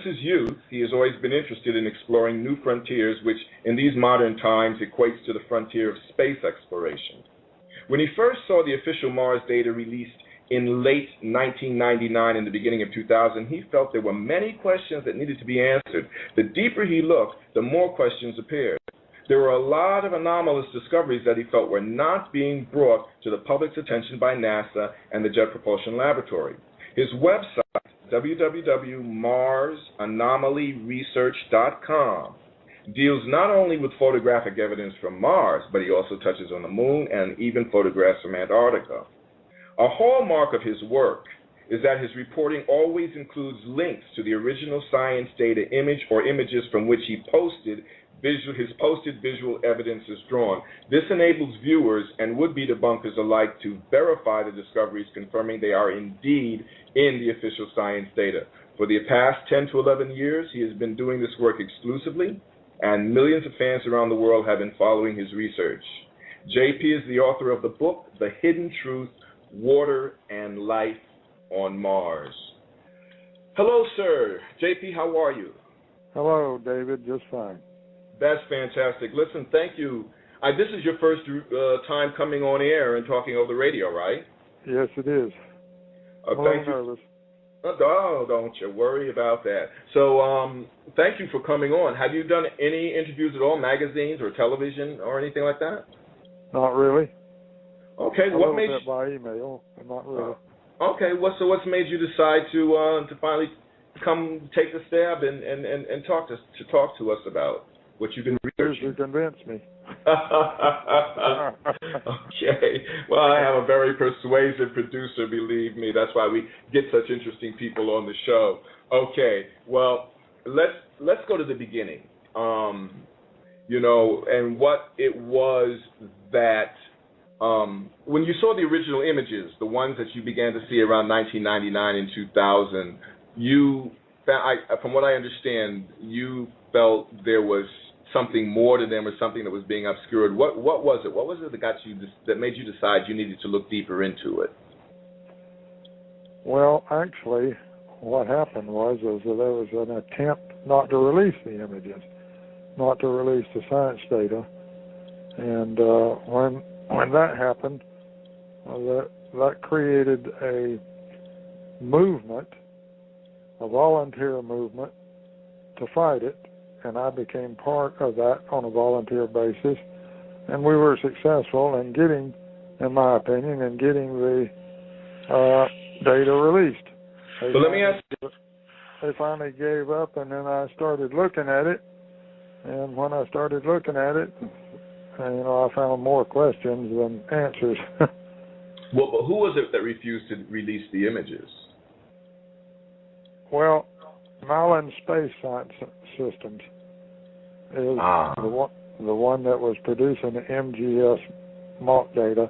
his youth, he has always been interested in exploring new frontiers, which in these modern times equates to the frontier of space exploration. When he first saw the official Mars data released in late 1999 and the beginning of 2000, he felt there were many questions that needed to be answered. The deeper he looked, the more questions appeared. There were a lot of anomalous discoveries that he felt were not being brought to the public's attention by NASA and the Jet Propulsion Laboratory. His website, www.marsanomalyresearch.com, deals not only with photographic evidence from Mars, but he also touches on the Moon and even photographs from Antarctica. A hallmark of his work is that his reporting always includes links to the original science data image or images from which his posted visual evidence is drawn. This enables viewers and would-be debunkers alike to verify the discoveries, confirming they are indeed in the official science data. For the past 10 to 11 years, he has been doing this work exclusively, and millions of fans around the world have been following his research. JP is the author of the book, The Hidden Truth, Water and Life on Mars. Hello, sir. JP, how are you? Hello, David. Just fine. That's fantastic. Listen, thank you. This is your first time coming on air and talking over the radio, right? Yes, it is. Thank you. Nervous. Oh, don't you worry about that. So, thank you for coming on. Have you done any interviews at all, magazines or television or anything like that? Not really. Okay, what made you by email, but not really. Okay, what's made you decide to finally come take the stab and talk to us about what you've been researching? You convinced me. Okay. Well, I have a very persuasive producer, believe me. That's why we get such interesting people on the show. Okay. Well, let's go to the beginning. And what it was that when you saw the original images, the ones that you began to see around 1999 and 2000, from what I understand, you felt there was something more to them or something that was being obscured. What was it? What was it that made you decide you needed to look deeper into it? Well, actually, what happened was that there was an attempt not to release the images, not to release the science data, and when that happened, that created a movement, a volunteer movement, to fight it, and I became part of that on a volunteer basis, and we were successful in getting, in my opinion, the data released. Let me ask you. They finally gave up, and then I started looking at it, and when I started looking at it, I found more questions than answers. Well, who was it that refused to release the images? Well, Malin Space Science Systems is the one that was producing the MGS mock data,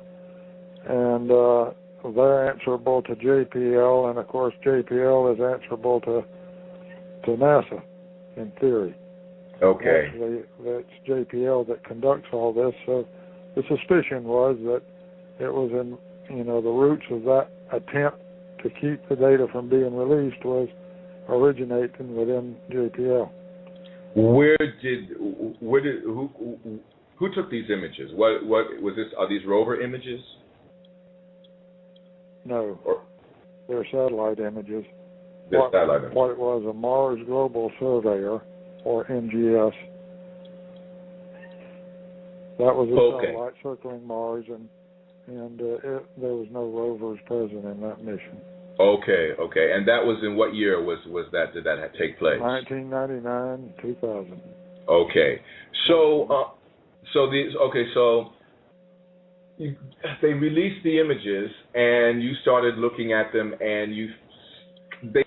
and they're answerable to JPL, and of course JPL is answerable to NASA in theory. Okay. Actually, that's JPL that conducts all this. So the suspicion was that it was in, the roots of that attempt to keep the data from being released was originating within JPL. Who took these images? What was this? Are these rover images? No, they're satellite images. They're satellite images. What it was, a Mars Global Surveyor, or MGS. That was a satellite circling Mars, and there was no rovers present in that mission. Okay, and that was in what year was that? Did that take place? 1999, 2000. Okay, they released the images, and you started looking at them, and did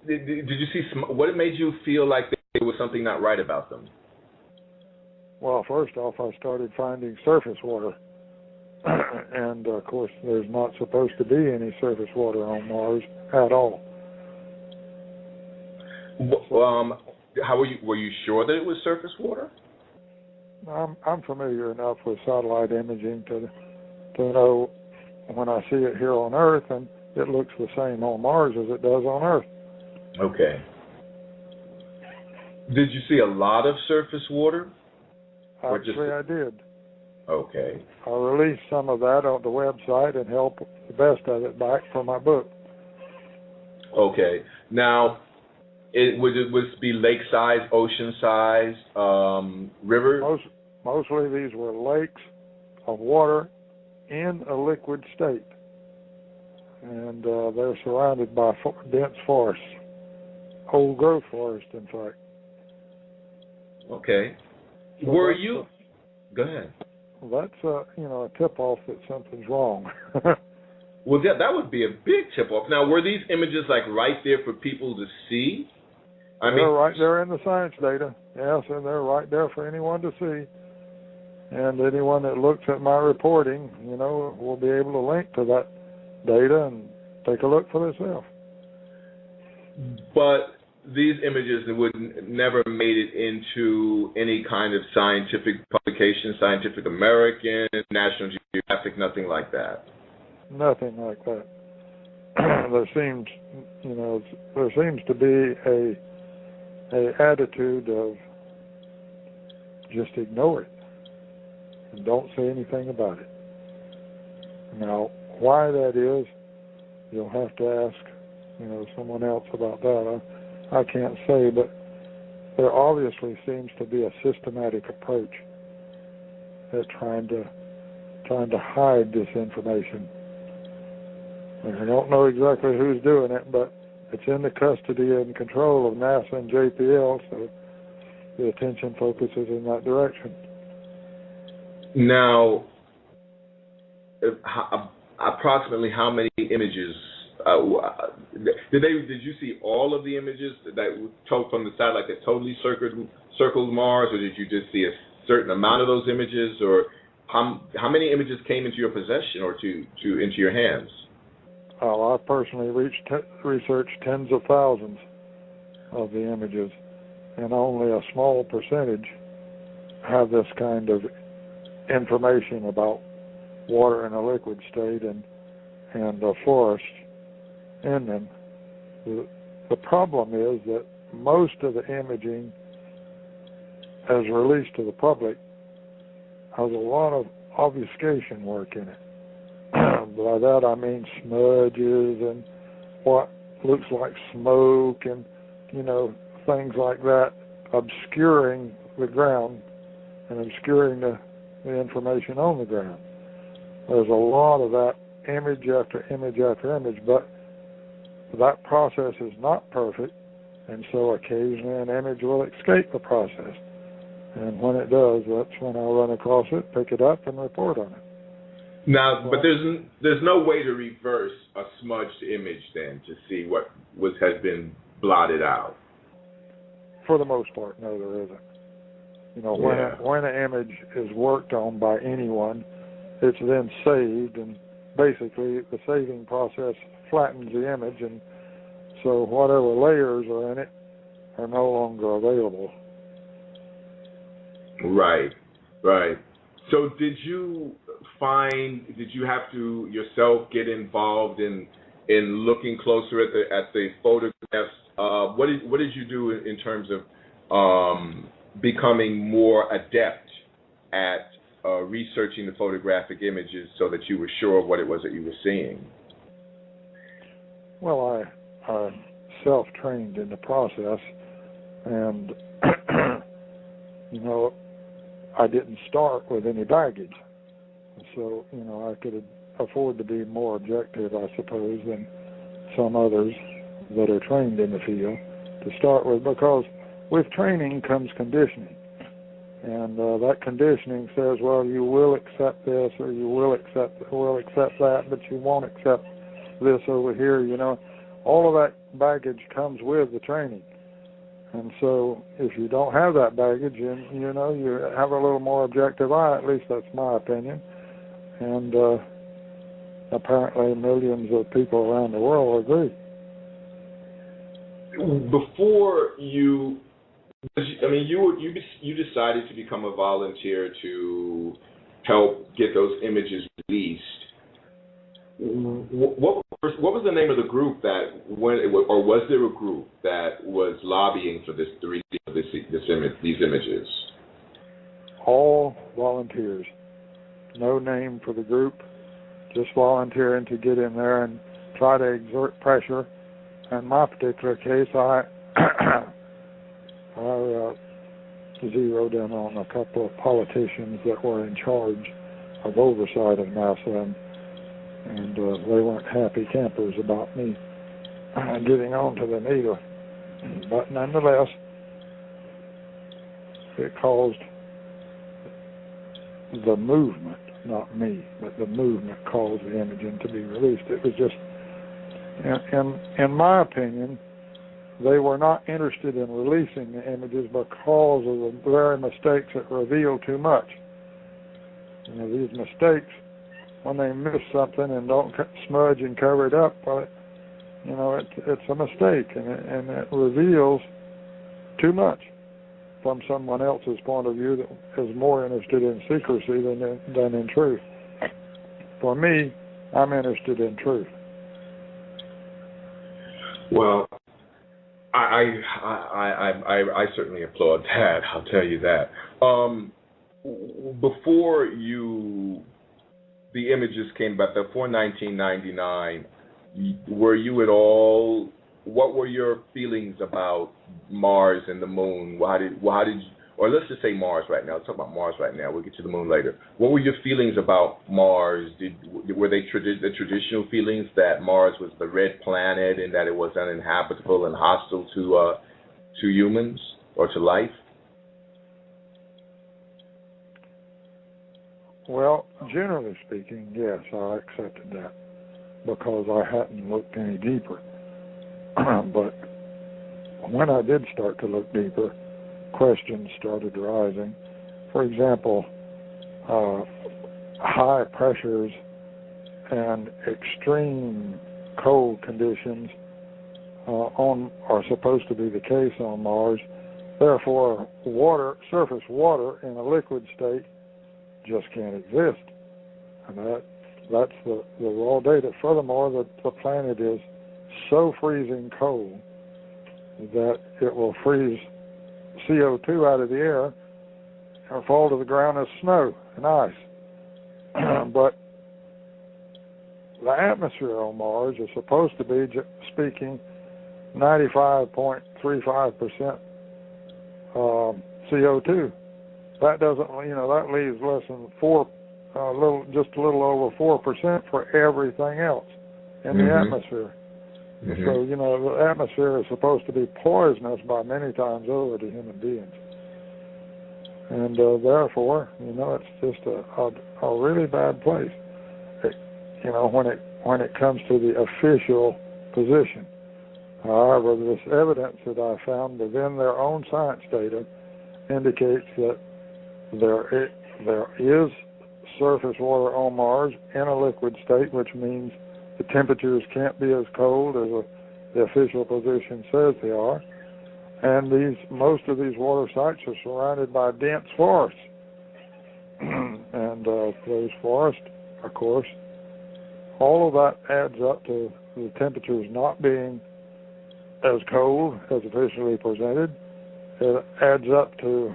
you see what made you feel like there was something not right about them? Well, first off, I started finding surface water. And, of course, there's not supposed to be any surface water on Mars at all. How were you sure that it was surface water? I'm familiar enough with satellite imaging to know when I see it here on Earth, and it looks the same on Mars as it does on Earth. Okay. Did you see a lot of surface water? Actually, I did. Okay. I released some of that on the website and held the best of it back for my book. Okay. Now, would it be lake-sized, ocean-sized, rivers? Mostly these were lakes of water in a liquid state. And they're surrounded by dense forests, old growth forest, in fact. Okay. So Were you? Go ahead. That's a tip-off that something's wrong. Well, that would be a big tip-off. Now, were these images like right there for people to see? They're right there in the science data. Yes, and they're right there for anyone to see. And anyone that looks at my reporting, will be able to link to that data and take a look for themselves. But these images would never made it into any kind of scientific publication, Scientific American, National Geographic, nothing like that. Nothing like that. There seems to be a attitude of just ignore it and don't say anything about it. Now, why that is, you'll have to ask, someone else about that. I can't say, but there obviously seems to be a systematic approach at trying to hide this information. And I don't know exactly who's doing it, but it's in the custody and control of NASA and JPL, so the attention focuses in that direction. Now, approximately how many images did you see all of the images that took from the satellite that totally circled Mars, or did you just see a certain amount of those images, or how many images came into your possession or into your hands? I personally researched tens of thousands of the images, and only a small percentage have this kind of information about water in a liquid state and a forest in them. The problem is that most of the imaging, as released to the public, has a lot of obfuscation work in it. By that I mean smudges and what looks like smoke and, things like that, obscuring the ground and obscuring the information on the ground. There's a lot of that, image after image after image, but that process is not perfect, and so occasionally an image will escape the process. And when it does, that's when I run across it, pick it up, and report on it. Now, but there's no way to reverse a smudged image then to see what has been blotted out. For the most part, no, there isn't. When an image is worked on by anyone, it's then saved, and basically the saving process flattens the image, and so whatever layers are in it are no longer available. Right. So did you have to yourself get involved in looking closer at the photographs? What did you do in terms of becoming more adept at researching the photographic images so that you were sure of what it was that you were seeing? Well, I self-trained in the process, and I didn't start with any baggage. So, I could afford to be more objective, I suppose, than some others that are trained in the field to start with, because with training comes conditioning. And that conditioning says, well, you will accept this, or you will accept that, but you won't accept this over here. All of that baggage comes with the training. And so if you don't have that baggage, and you have a little more objective eye, at least that's my opinion. And apparently millions of people around the world agree. Before you decided to become a volunteer to help get those images released. What was the name of the group that went, or was there a group that was lobbying for this, the release of these images? All volunteers. No name for the group, just volunteering to get in there and try to exert pressure. In my particular case, I zeroed in on a couple of politicians that were in charge of oversight of NASA, and they weren't happy campers about me getting on to them either. But nonetheless, it caused the movement, not me, but the movement caused the imaging to be released. It was just, in my opinion, they were not interested in releasing the images because of the very mistakes that reveal too much. You know, these mistakes, when they miss something and don't smudge and cover it up, well, you know, it's a mistake, and it reveals too much from someone else's point of view that is more interested in secrecy than in truth. For me, I'm interested in truth. Well, I certainly applaud that. I'll tell you that. Before the images came about, before 1999, were you at all? What were your feelings about Mars and the Moon? Why did you, or let's just say Mars right now. Let's talk about Mars right now. We'll get to the Moon later. What were your feelings about Mars? Were they the traditional feelings that Mars was the red planet and that it was uninhabitable and hostile to humans or to life? Well, generally speaking, yes, I accepted that because I hadn't looked any deeper. But when I did start to look deeper, questions started arising. For example, high pressures and extreme cold conditions are supposed to be the case on Mars. Therefore, surface water in a liquid state just can't exist. And that's the raw data. Furthermore, the planet is so freezing cold that it will freeze CO2 out of the air and fall to the ground as snow and ice. But the atmosphere on Mars is supposed to be, speaking, 95.35% CO2. That doesn't, that leaves less than just a little over 4% for everything else in the atmosphere. Mm-hmm. So, the atmosphere is supposed to be poisonous by many times over to human beings. And therefore, it's just a really bad place, when it comes to the official position. However, this evidence that I found within their own science data indicates that there is surface water on Mars in a liquid state, which means the temperatures can't be as cold as the official position says they are. And most of these water sites are surrounded by dense forests. And those forests, of course, all of that adds up to the temperatures not being as cold as officially presented. It adds up to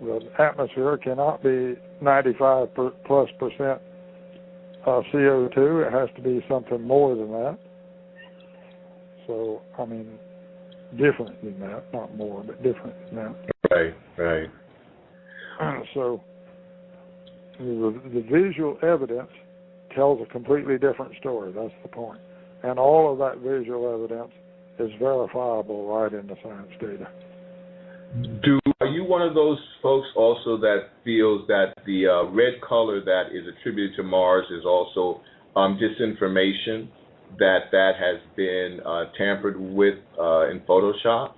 the atmosphere cannot be 95+% CO2. It has to be something more than that. So, different than that, not more, but different than that. Right. So, the visual evidence tells a completely different story. That's the point. And all of that visual evidence is verifiable right in the science data. Are you one of those folks also that feels that the red color that is attributed to Mars is also disinformation, that has been tampered with in Photoshop?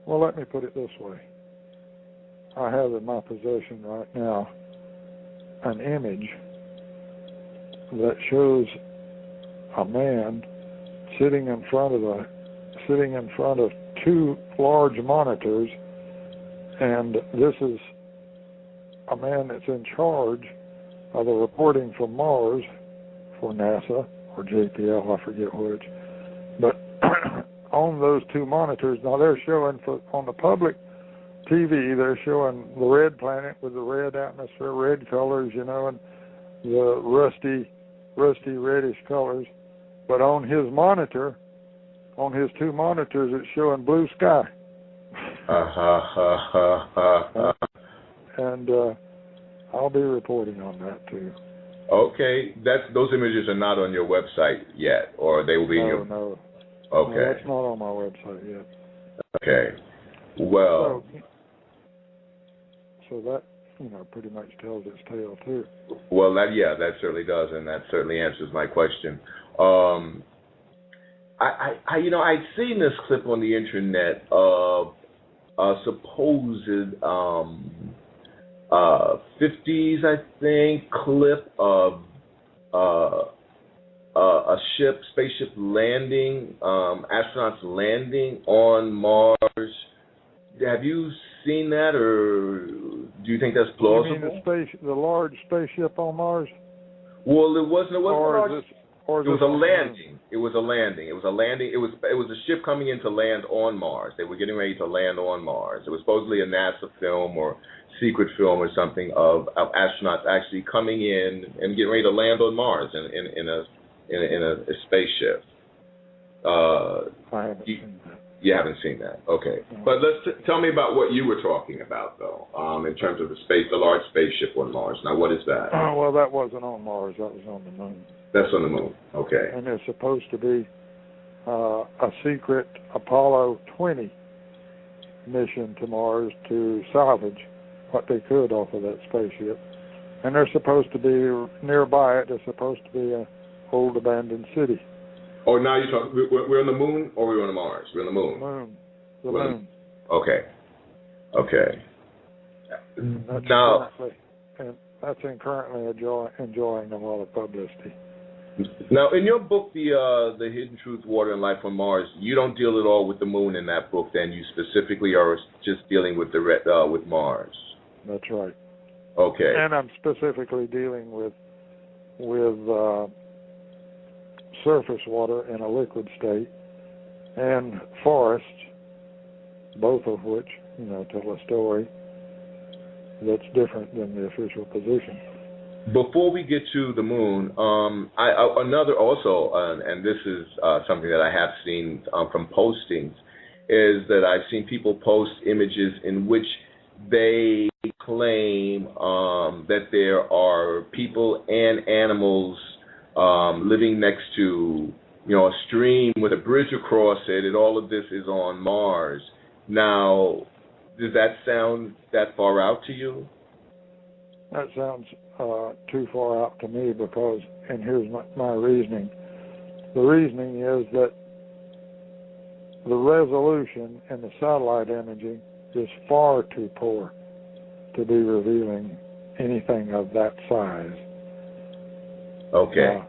Well, let me put it this way. I have in my possession right now an image that shows a man sitting in front of two large monitors, and this is a man that's in charge of the reporting from Mars for NASA or JPL, I forget which. But on those two monitors. Now they're showing on the public TV, they're showing the red planet with the red atmosphere, red colors, you know, and the rusty reddish colors. But on his monitor, on his two monitors, it's showing blue sky. And I'll be reporting on that too. Okay, those images are not on your website yet, or they will be in your... No. Okay. No, that's not on my website yet. Okay. Well... So that, you know, pretty much tells its tale too. Well, that certainly does, and that certainly answers my question. I'd seen this clip on the internet of a supposed 50s, I think, clip of a spaceship landing, astronauts landing on Mars. Have you seen that, or do you think that's plausible? You mean the large spaceship on Mars? Well, it wasn't. It was a landing. It was a landing. It was a ship coming in to land on Mars. They were getting ready to land on Mars. It was supposedly a NASA film or secret film or something of astronauts actually coming in and getting ready to land on Mars in a spaceship. I haven't seen that. You haven't seen that, okay. But tell me about what you were talking about, though, in terms of the large spaceship on Mars. Now, what is that? Well, that wasn't on Mars. That was on the moon. That's on the moon, okay. And there's supposed to be a secret Apollo 20 mission to Mars to salvage what they could off of that spaceship. And they're supposed to be nearby it. There's supposed to be an old abandoned city. Oh, now you're talking, we're on the moon or we're on Mars? We're on the moon. The moon. Okay. That's currently enjoying a lot of publicity. Now, in your book, the Hidden Truth, Water and Life on Mars, you don't deal at all with the moon in that book. Then you specifically are just dealing with with Mars. That's right. Okay. And I'm specifically dealing with surface water in a liquid state and forests, both of which, you know, tell a story that's different than the official position. Before we get to the moon, and this is something that I have seen from postings, is that I've seen people post images in which they claim that there are people and animals living next to, you know, a stream with a bridge across it, and all of this is on Mars. Now, does that sound that far out to you? That sounds too far out to me because, and here's my reasoning. The reasoning is that the resolution in the satellite imaging is far too poor to be revealing anything of that size. Okay.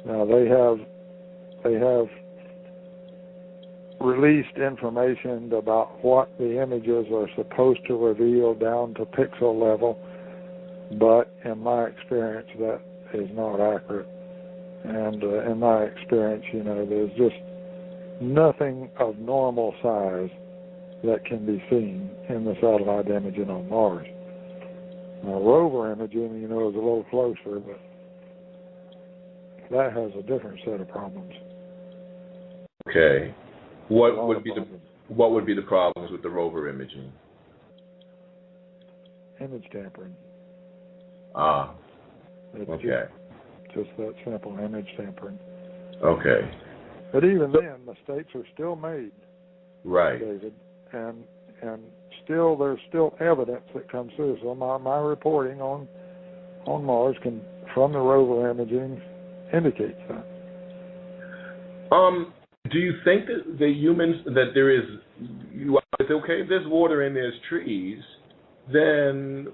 Now they have released information about what the images are supposed to reveal down to pixel level, but in my experience that is not accurate. And in my experience, you know, there's just nothing of normal size that can be seen in the satellite imaging on Mars. Now, rover imaging, you know, is a little closer, but that has a different set of problems. Okay. What would be the problems with the rover imaging? Image tampering. Okay. Just that simple, image tampering. Okay. But even then, mistakes are still made. Right. David, and still there's still evidence that comes through. So my reporting on Mars from the rover imaging indicates that. Do you think that the humans, that there is, okay, if there's water and there's trees, then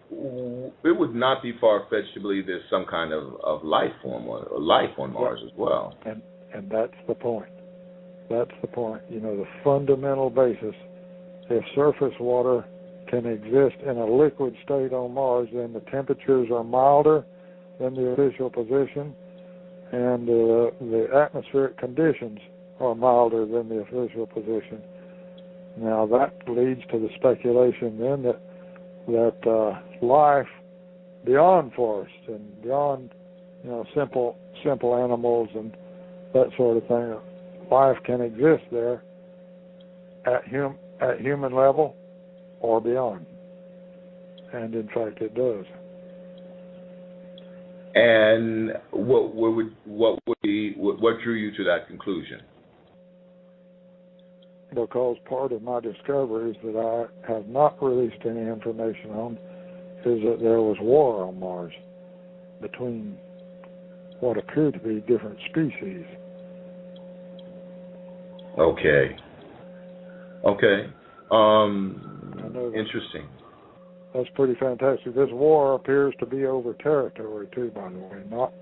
it would not be far-fetched to believe there's some kind of life form or life on Mars as well. And that's the point. That's the point. You know, the fundamental basis. If surface water can exist in a liquid state on Mars, then the temperatures are milder than the official position, and the atmospheric conditions or milder than the official position. Now that leads to the speculation then that life beyond forests and beyond, simple animals and that sort of thing, life can exist there at human level or beyond, and in fact it does. And what drew you to that conclusion? Because part of my discoveries that I have not released any information on is that there was war on Mars between what appeared to be different species. Okay. Interesting. That's pretty fantastic. This war appears to be over territory too, by the way. Not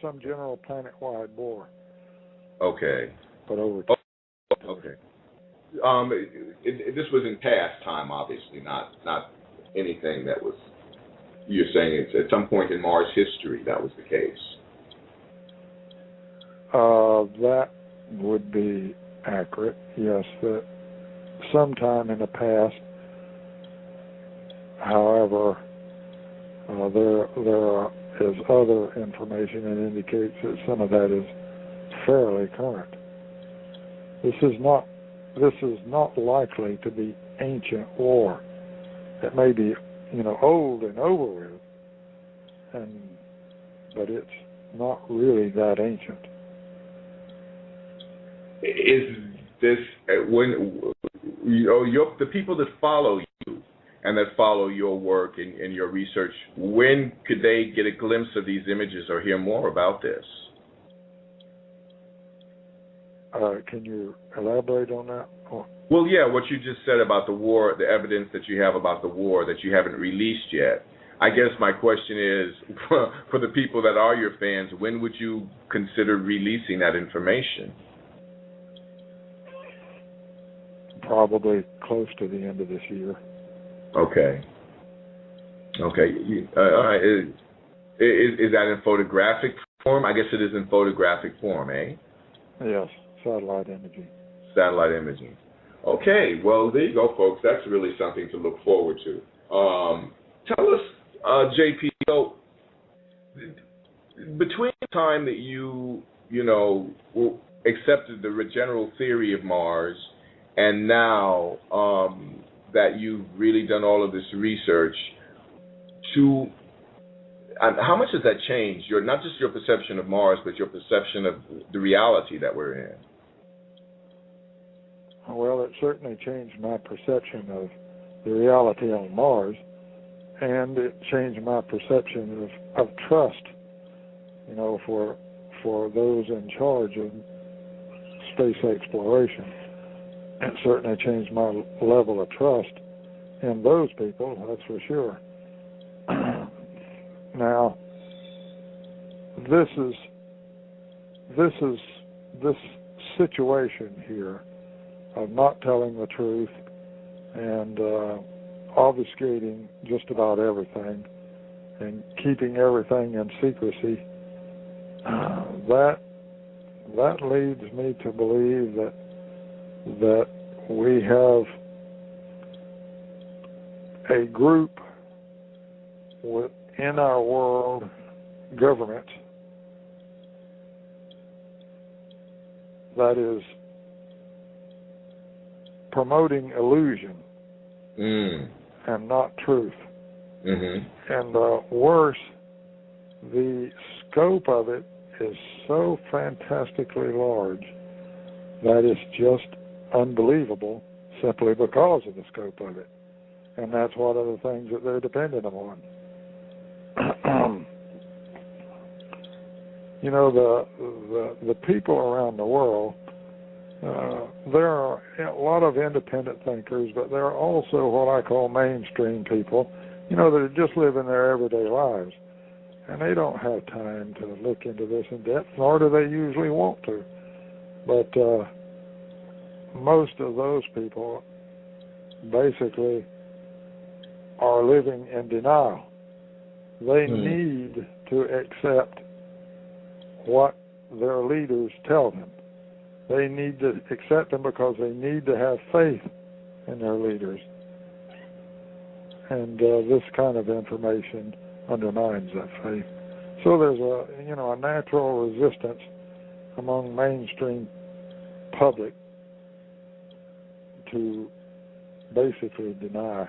some general planet-wide war. Okay. But over. Okay. This was in past time, obviously, not anything that was. You're saying it's at some point in Mars history that was the case. That would be accurate. Yes, that sometime in the past. However, there is other information that indicates that some of that is fairly current. This is not likely to be ancient war. It may be, old and over with, but it's not really that ancient. Is this the people that follow you and that follow your work and your research? When could they get a glimpse of these images or hear more about this? Can you elaborate on that? Well, yeah, what you just said about the war, the evidence that you have about the war that you haven't released yet. I guess my question is, for the people that are your fans, when would you consider releasing that information? Probably close to the end of this year. Okay. All right. Is that in photographic form? I guess it is in photographic form, eh? Yes, satellite imaging. Satellite imaging. Okay, well, there you go, folks. That's really something to look forward to. Tell us, JP, so between the time that you accepted the general theory of Mars and now that you've really done all of this research, how much has that changed? Not just your perception of Mars, but your perception of the reality that we're in? Well, it certainly changed my perception of the reality on Mars, and it changed my perception of trust, for those in charge of space exploration. It certainly changed my level of trust in those people, that's for sure. Now, this situation here of not telling the truth and obfuscating just about everything and keeping everything in secrecy, that leads me to believe that we have a group in our world government that is promoting illusion and not truth. Mm-hmm. And worse, the scope of it is so fantastically large that it's just unbelievable simply because of the scope of it. And that's one of the things that they're dependent upon. The people around the world, there are a lot of independent thinkers, but there are also what I call mainstream people, that are just living their everyday lives. And they don't have time to look into this in depth, nor do they usually want to. But most of those people basically are living in denial. They need to accept what their leaders tell them. They need to accept them because they need to have faith in their leaders. And this kind of information undermines that faith. So there's a natural resistance among mainstream public to basically deny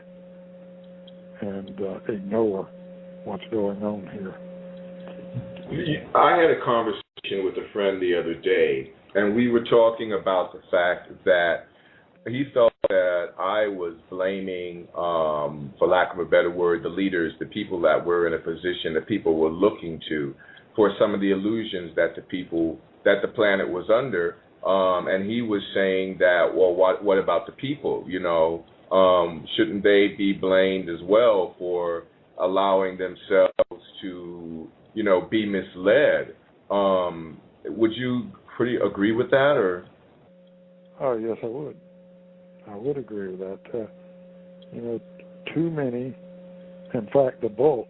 and ignore what's going on here. I had a conversation with a friend the other day, and we were talking about the fact that he felt that I was blaming, for lack of a better word, the leaders, the people that were in a position that people were looking to for some of the illusions that the planet was under. And he was saying that, well, what about the people? Shouldn't they be blamed as well for allowing themselves to, be misled? Would you agree with that, or? Oh, yes, I would. I would agree with that. Too many, in fact, the bulk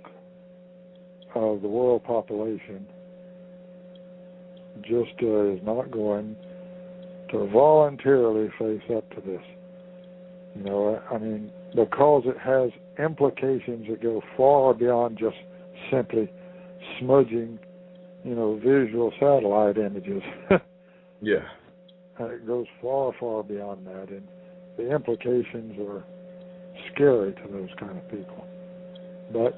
of the world population just is not going to voluntarily face up to this. Because it has implications that go far beyond just simply smudging, visual satellite images. Yeah. It goes far, far beyond that, and the implications are scary to those kind of people. But,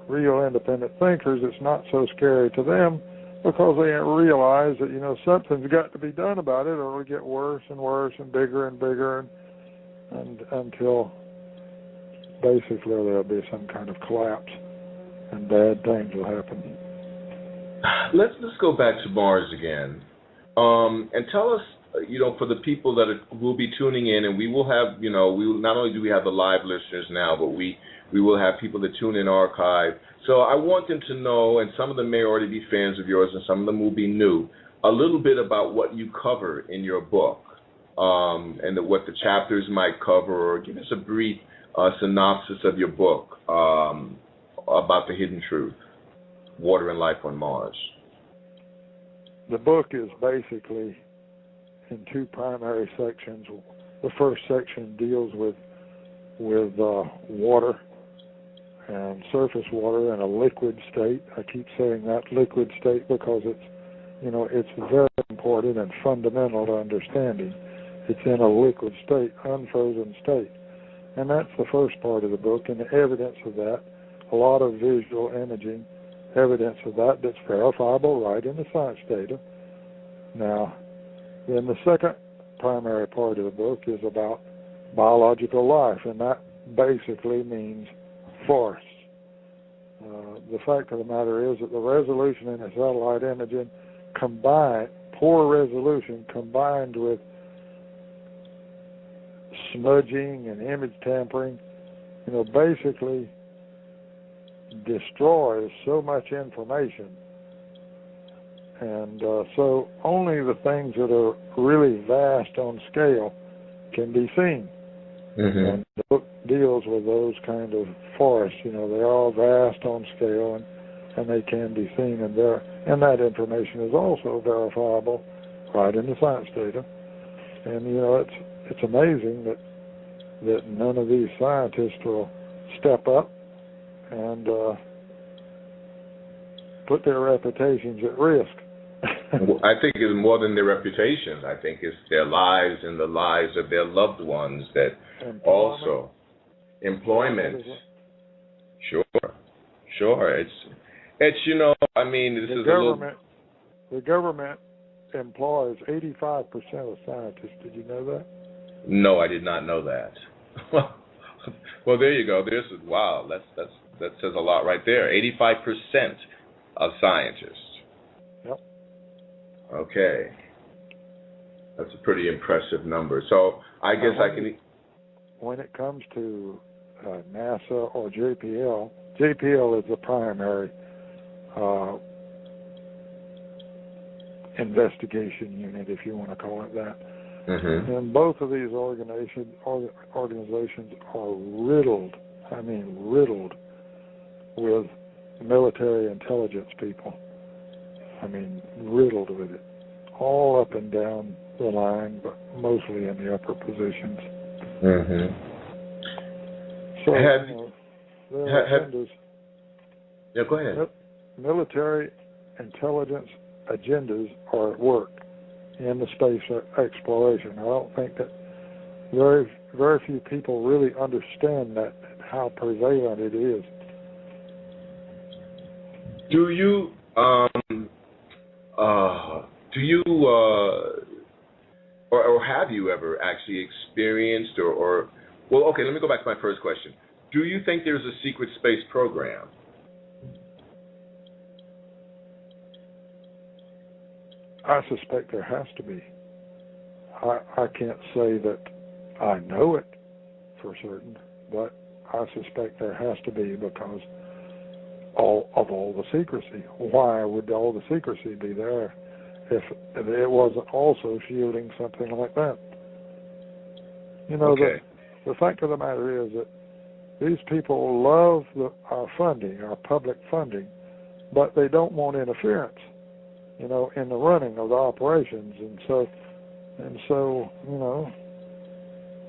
real independent thinkers, it's not so scary to them because they realize that, something's got to be done about it or it'll get worse and worse and bigger and until basically there'll be some kind of collapse and bad things will happen. Let's go back to Mars again. And tell us, for the people that will be tuning in, and we will have, not only do we have the live listeners now, but we will have people that tune in archive. So I want them to know, and some of them may already be fans of yours, and some of them will be new, a little bit about what you cover in your book, and what the chapters might cover, or give us a brief synopsis of your book about the hidden truth, water and life on Mars. The book is basically in two primary sections. The first section deals with water and surface water in a liquid state. I keep saying that liquid state because it's very important and fundamental to understanding. It's in a liquid state, unfrozen state. And that's the first part of the book, and the evidence of that, a lot of visual imaging evidence of that's verifiable right in the science data. Now, then the second primary part of the book is about biological life, and that basically means forests. The fact of the matter is that the resolution in the satellite imaging poor resolution combined with smudging and image tampering, basically destroys so much information. And so only the things that are really vast on scale can be seen. Mm-hmm. And the book deals with those kind of forests. They're all vast on scale and they can be seen. And that information is also verifiable right in the science data. And, it's amazing that none of these scientists will step up and put their reputations at risk. I think it's more than their reputations. I think it's their lives and the lives of their loved ones that also employment. Sure. It's this is the government employs 85% of scientists. Did you know that? No, I did not know that. Well, there you go. Wow. That says a lot right there. 85% of scientists. Yep. Okay. That's a pretty impressive number. So I guess I can. When it comes to NASA or JPL is the primary investigation unit, if you want to call it that. Mm-hmm. And both of these organizations are riddled with military intelligence people. I mean, riddled with it, all up and down the line, but mostly in the upper positions. Mm-hmm. So, their agendas. Yeah, go ahead. Military intelligence agendas are at work in the space exploration. I don't think that very few people really understand that, how prevalent it is. Do you or have you ever actually experienced or well, okay, let me go back to my first question. Do you think there's a secret space program? I suspect there has to be. I can't say that I know it for certain, but I suspect there has to be, because all the secrecy. Why would all the secrecy be there if it wasn't also shielding something like that? Okay. The fact of the matter is that these people love our funding, our public funding, but they don't want interference, in the running of the operations, and so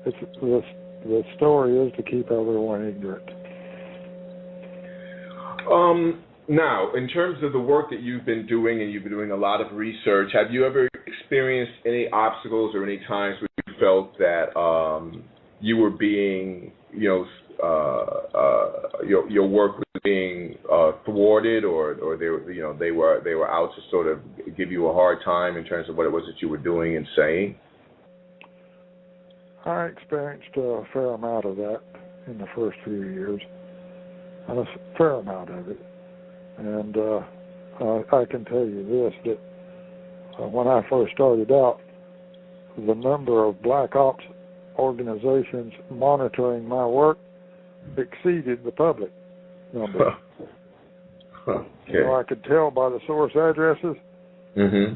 it's the story is to keep everyone ignorant. Now, in terms of the work that you've been doing, and you've been doing a lot of research, have you ever experienced any obstacles or any times where you felt that you were being, your work was being thwarted, or they were out to sort of give you a hard time in terms of what it was that you were doing and saying? I experienced a fair amount of that in the first few years. A fair amount of it. And I can tell you this, that when I first started out, the number of black ops organizations monitoring my work exceeded the public number. Okay. I could tell by the source addresses, mm-hmm.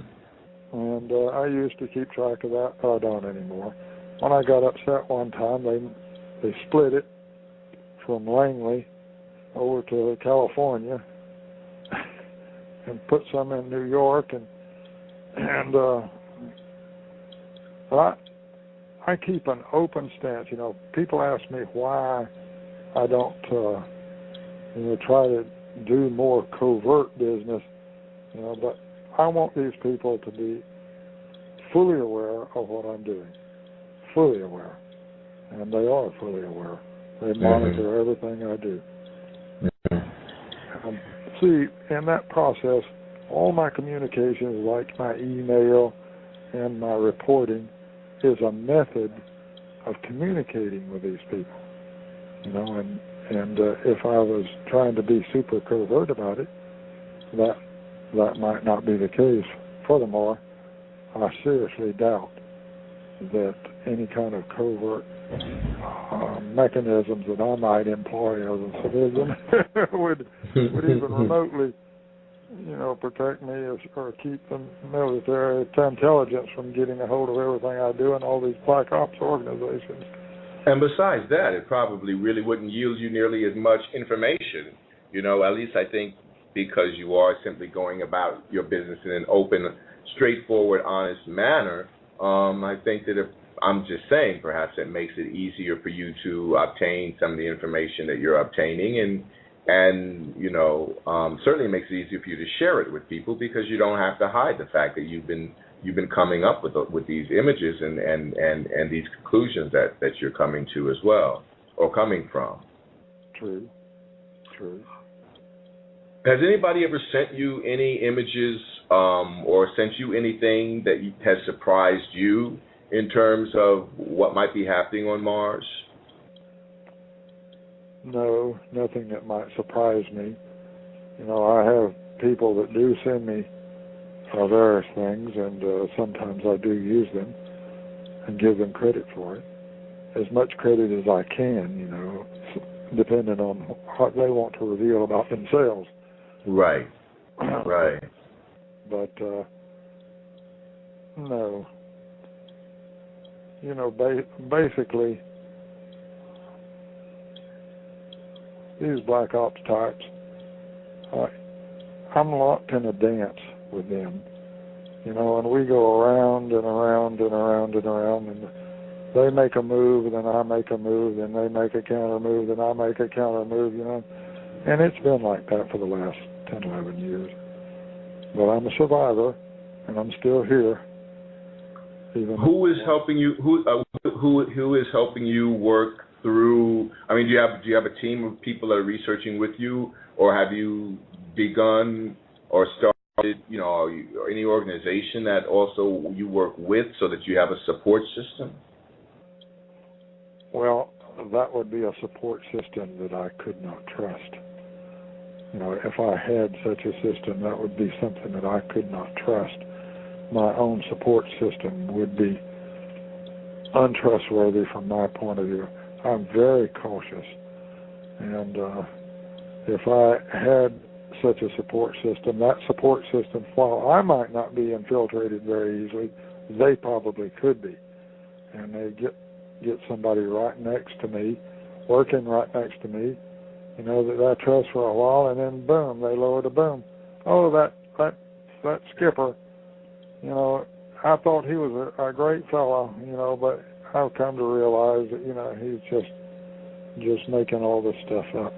and I used to keep track of that. I don't anymore. When I got upset one time, they split it from Langley over to California and put some in New York, and I keep an open stance. People ask me why I don't try to do more covert business, but I want these people to be fully aware of what I'm doing, fully aware, and they are fully aware. They monitor everything I do. See, in that process, all my communications, like my email and my reporting, is a method of communicating with these people. And if I was trying to be super covert about it, that might not be the case. Furthermore, I seriously doubt that any kind of covert mechanisms that I might employ as a civilian would even remotely, protect me or keep the military intelligence from getting a hold of everything I do in all these black ops organizations. And besides that, it probably really wouldn't yield you nearly as much information, at least I think, because you are simply going about your business in an open, straightforward, honest manner. I think that if I'm just saying, perhaps it makes it easier for you to obtain some of the information that you're obtaining, and certainly makes it easier for you to share it with people, because you don't have to hide the fact that you've been coming up with these images and these conclusions that you're coming to as well, or coming from. True. Has anybody ever sent you any images or sent you anything that has surprised you in terms of what might be happening on Mars? No, nothing that might surprise me. I have people that do send me various things, and sometimes I do use them and give them credit for it. As much credit as I can, depending on what they want to reveal about themselves. Right. But, no. Basically, these black ops types, I'm locked in a dance with them. You know, and we go around and around and around and around, and they make a move, and then I make a move, and they make a counter move, and I make a counter move, you know. And it's been like that for the last 10, 11 years. But I'm a survivor, and I'm still here. Who is helping you? Who is helping you work through? I mean, do you have a team of people that are researching with you, or have you begun or started, you know, or any organization that also you work with, so that you have a support system? Well, that would be a support system that I could not trust. You know, if I had such a system, that would be something that I could not trust. My own support system would be untrustworthy from my point of view. I'm very cautious, and if I had such a support system, that support system, while I might not be infiltrated very easily, they probably could be, and they get somebody right next to me, working right next to me, you know, that I trust for a while, and then boom, they lower the boom. Oh, that skipper, you know, I thought he was a great fellow, you know, but I've come to realize that, you know, he's just making all this stuff up.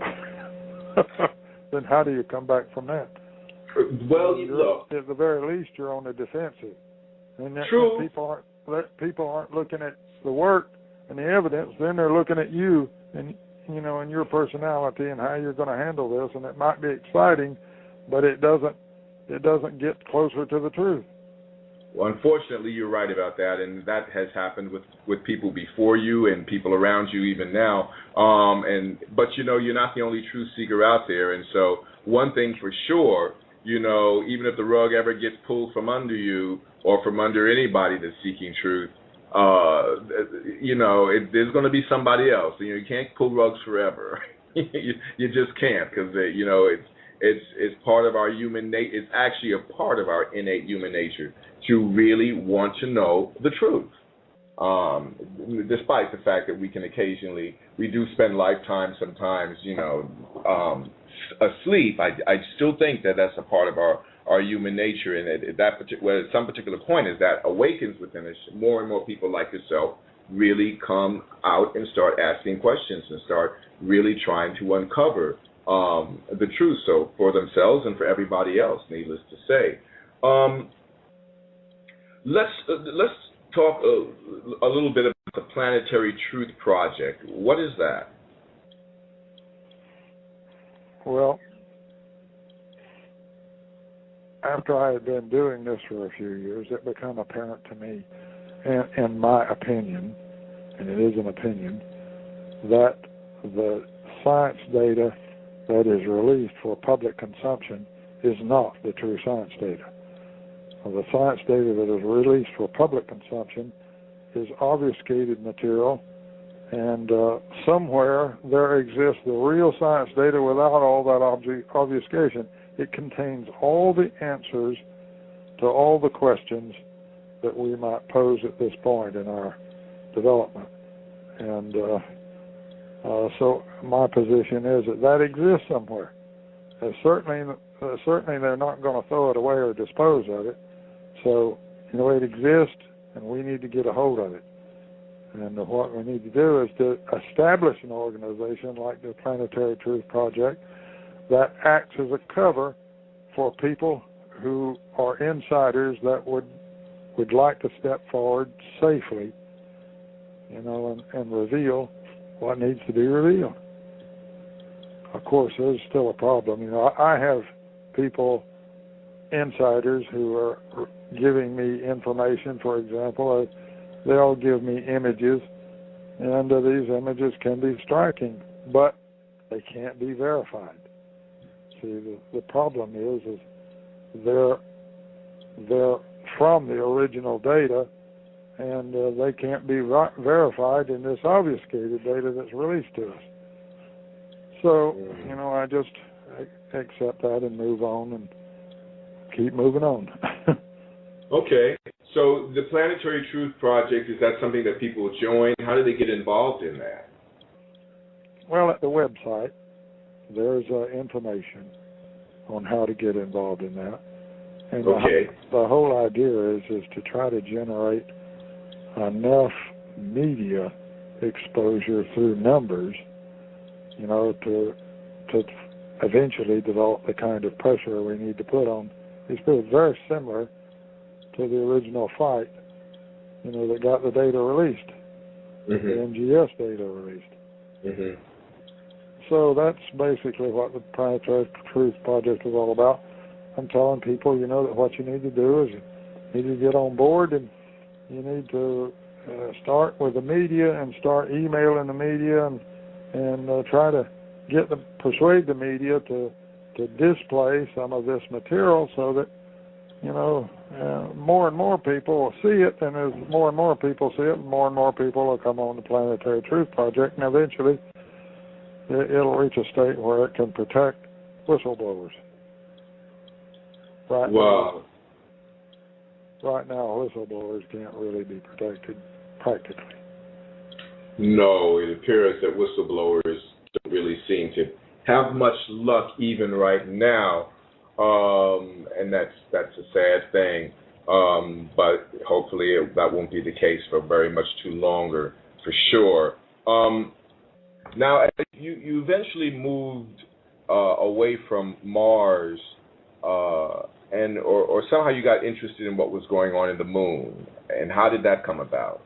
Then how do you come back from that? Well, look, at the very least, you're on the defensive. And true. People aren't looking at the work and the evidence. Then they're looking at you and, you know, and your personality and how you're going to handle this. And it might be exciting, but it doesn't get closer to the truth. Well, unfortunately, you're right about that, and that has happened with people before you and people around you even now. But you know, you're not the only truth seeker out there, and so one thing for sure, you know, even if the rug ever gets pulled from under you or from under anybody that's seeking truth, you know, there's going to be somebody else. You know, you can't pull rugs forever. you just can't, because you know it's part of our human nature. It's actually a part of our innate human nature to really want to know the truth. Despite the fact that we do spend lifetimes sometimes, you know, asleep, I still think that that's a part of our human nature, and at some particular point, as that awakens within us, more and more people like yourself really come out and start asking questions and start really trying to uncover the truth, so for themselves and for everybody else, needless to say. Let's talk a little bit about the Planetary Truth Project. What is that? Well, after I had been doing this for a few years, it became apparent to me, in my opinion, and it is an opinion, that the science data that is released for public consumption is not the true science data. The science data that is released for public consumption is obfuscated material, and somewhere there exists the real science data without all that obfuscation. It contains all the answers to all the questions that we might pose at this point in our development. And so my position is that exists somewhere. Certainly they're not going to throw it away or dispose of it. So, you know, it exists, and we need to get a hold of it. And what we need to do is to establish an organization like the Planetary Truth Project that acts as a cover for people who are insiders that would like to step forward safely, you know, and reveal what needs to be revealed. Of course, there's still a problem. You know, I have people, insiders, who are giving me information. For example, they'll give me images, and these images can be striking, but they can't be verified. See, the problem is they're from the original data, and they can't be verified in this obfuscated data that's released to us. So, you know, I just accept that and move on and keep moving on. Okay. So the Planetary Truth Project, is that something that people join? How do they get involved in that? Well, at the website, there's information on how to get involved in that. And Okay. the whole idea is to try to generate enough media exposure through numbers, to eventually develop the kind of pressure we need to put on these people. Very similar to the original fight, that got the data released, the NGS data released. So that's basically what the Planetary Truth Project is all about. I'm telling people, that what you need to do is you need to get on board, and you need to start with the media and start emailing the media and try to persuade the media to display some of this material so that more and more people will see it, and as more and more people see it, more and more people will come on the Planetary Truth Project, and eventually it'll reach a state where it can protect whistleblowers. Right now, whistleblowers can't really be protected practically. No, it appears that whistleblowers don't really seem to have much luck even right now, and that's a sad thing. But hopefully that won't be the case for very much too longer, for sure. Now, you eventually moved away from Mars, or somehow you got interested in what was going on in the moon. And how did that come about?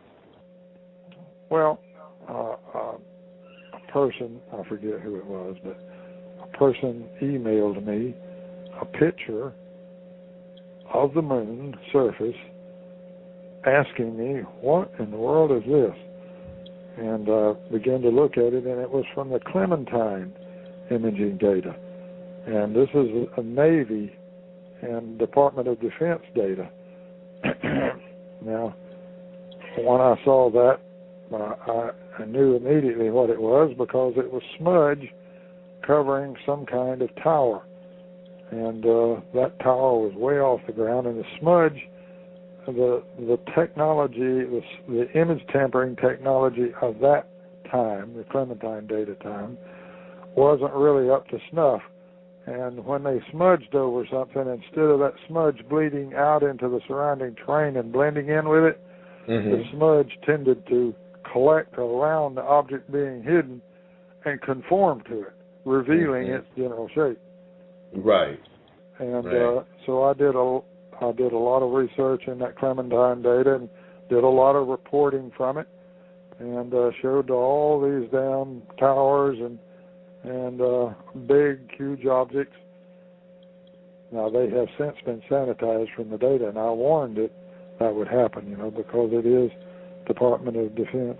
Well, a person, I forget who it was, but a person emailed me a picture of the moon surface asking me, what in the world is this? And began to look at it, and it was from the Clementine imaging data. And this is a Navy and Department of Defense data. Now, when I saw that, I knew immediately what it was, because it was smudge covering some kind of tower. And that tower was way off the ground, and the smudge, the technology, the image tampering technology of that time, the Clementine data time, wasn't really up to snuff. And when they smudged over something, instead of that smudge bleeding out into the surrounding terrain and blending in with it, the smudge tended to collect around the object being hidden and conform to it, revealing its general shape. Right. And so I did a lot of research in that Clementine data and did a lot of reporting from it, and showed all these damn towers and big, huge objects. Now, they have since been sanitized from the data, and I warned it that would happen, because it is Department of Defense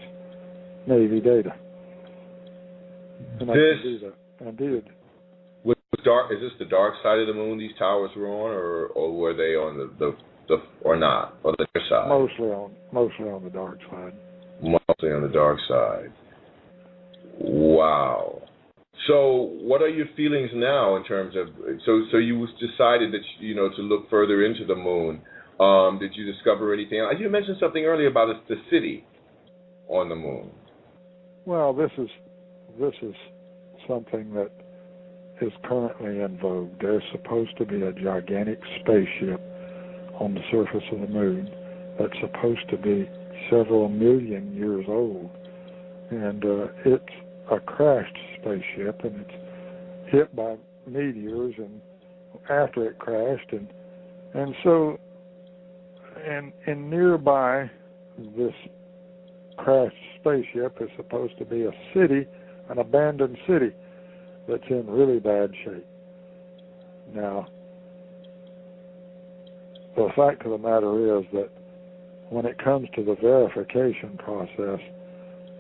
Navy data. And I can do that. I did. Is this the dark side of the moon these towers were on, or were they on the or not, on the other side? Mostly on the dark side. Mostly on the dark side. Wow. So, what are your feelings now in terms of? So you decided that to look further into the moon. Did you discover anything? You mentioned something earlier about the city on the moon. Well, this is something that is currently in vogue. There's supposed to be a gigantic spaceship on the surface of the moon that's supposed to be several million years old, and it's a crashed spaceship, and it's hit by meteors and after it crashed, and so and nearby this crashed spaceship is supposed to be a city, an abandoned city that's in really bad shape. Now, the fact of the matter is that when it comes to the verification process,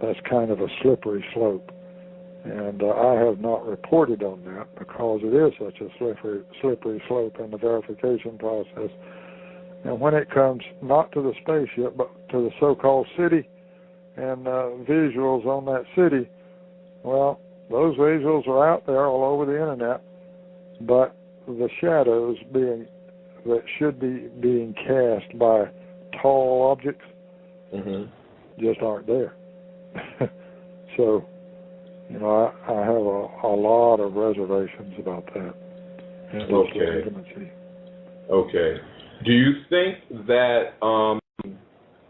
that's kind of a slippery slope. And I have not reported on that because it is such a slippery slope in the verification process. And when it comes not to the spaceship, but to the so-called city and visuals on that city, well, those visuals are out there all over the internet, but the shadows that should be being cast by tall objects just aren't there. So, I have a lot of reservations about that and its legitimacy. Okay. Do you think that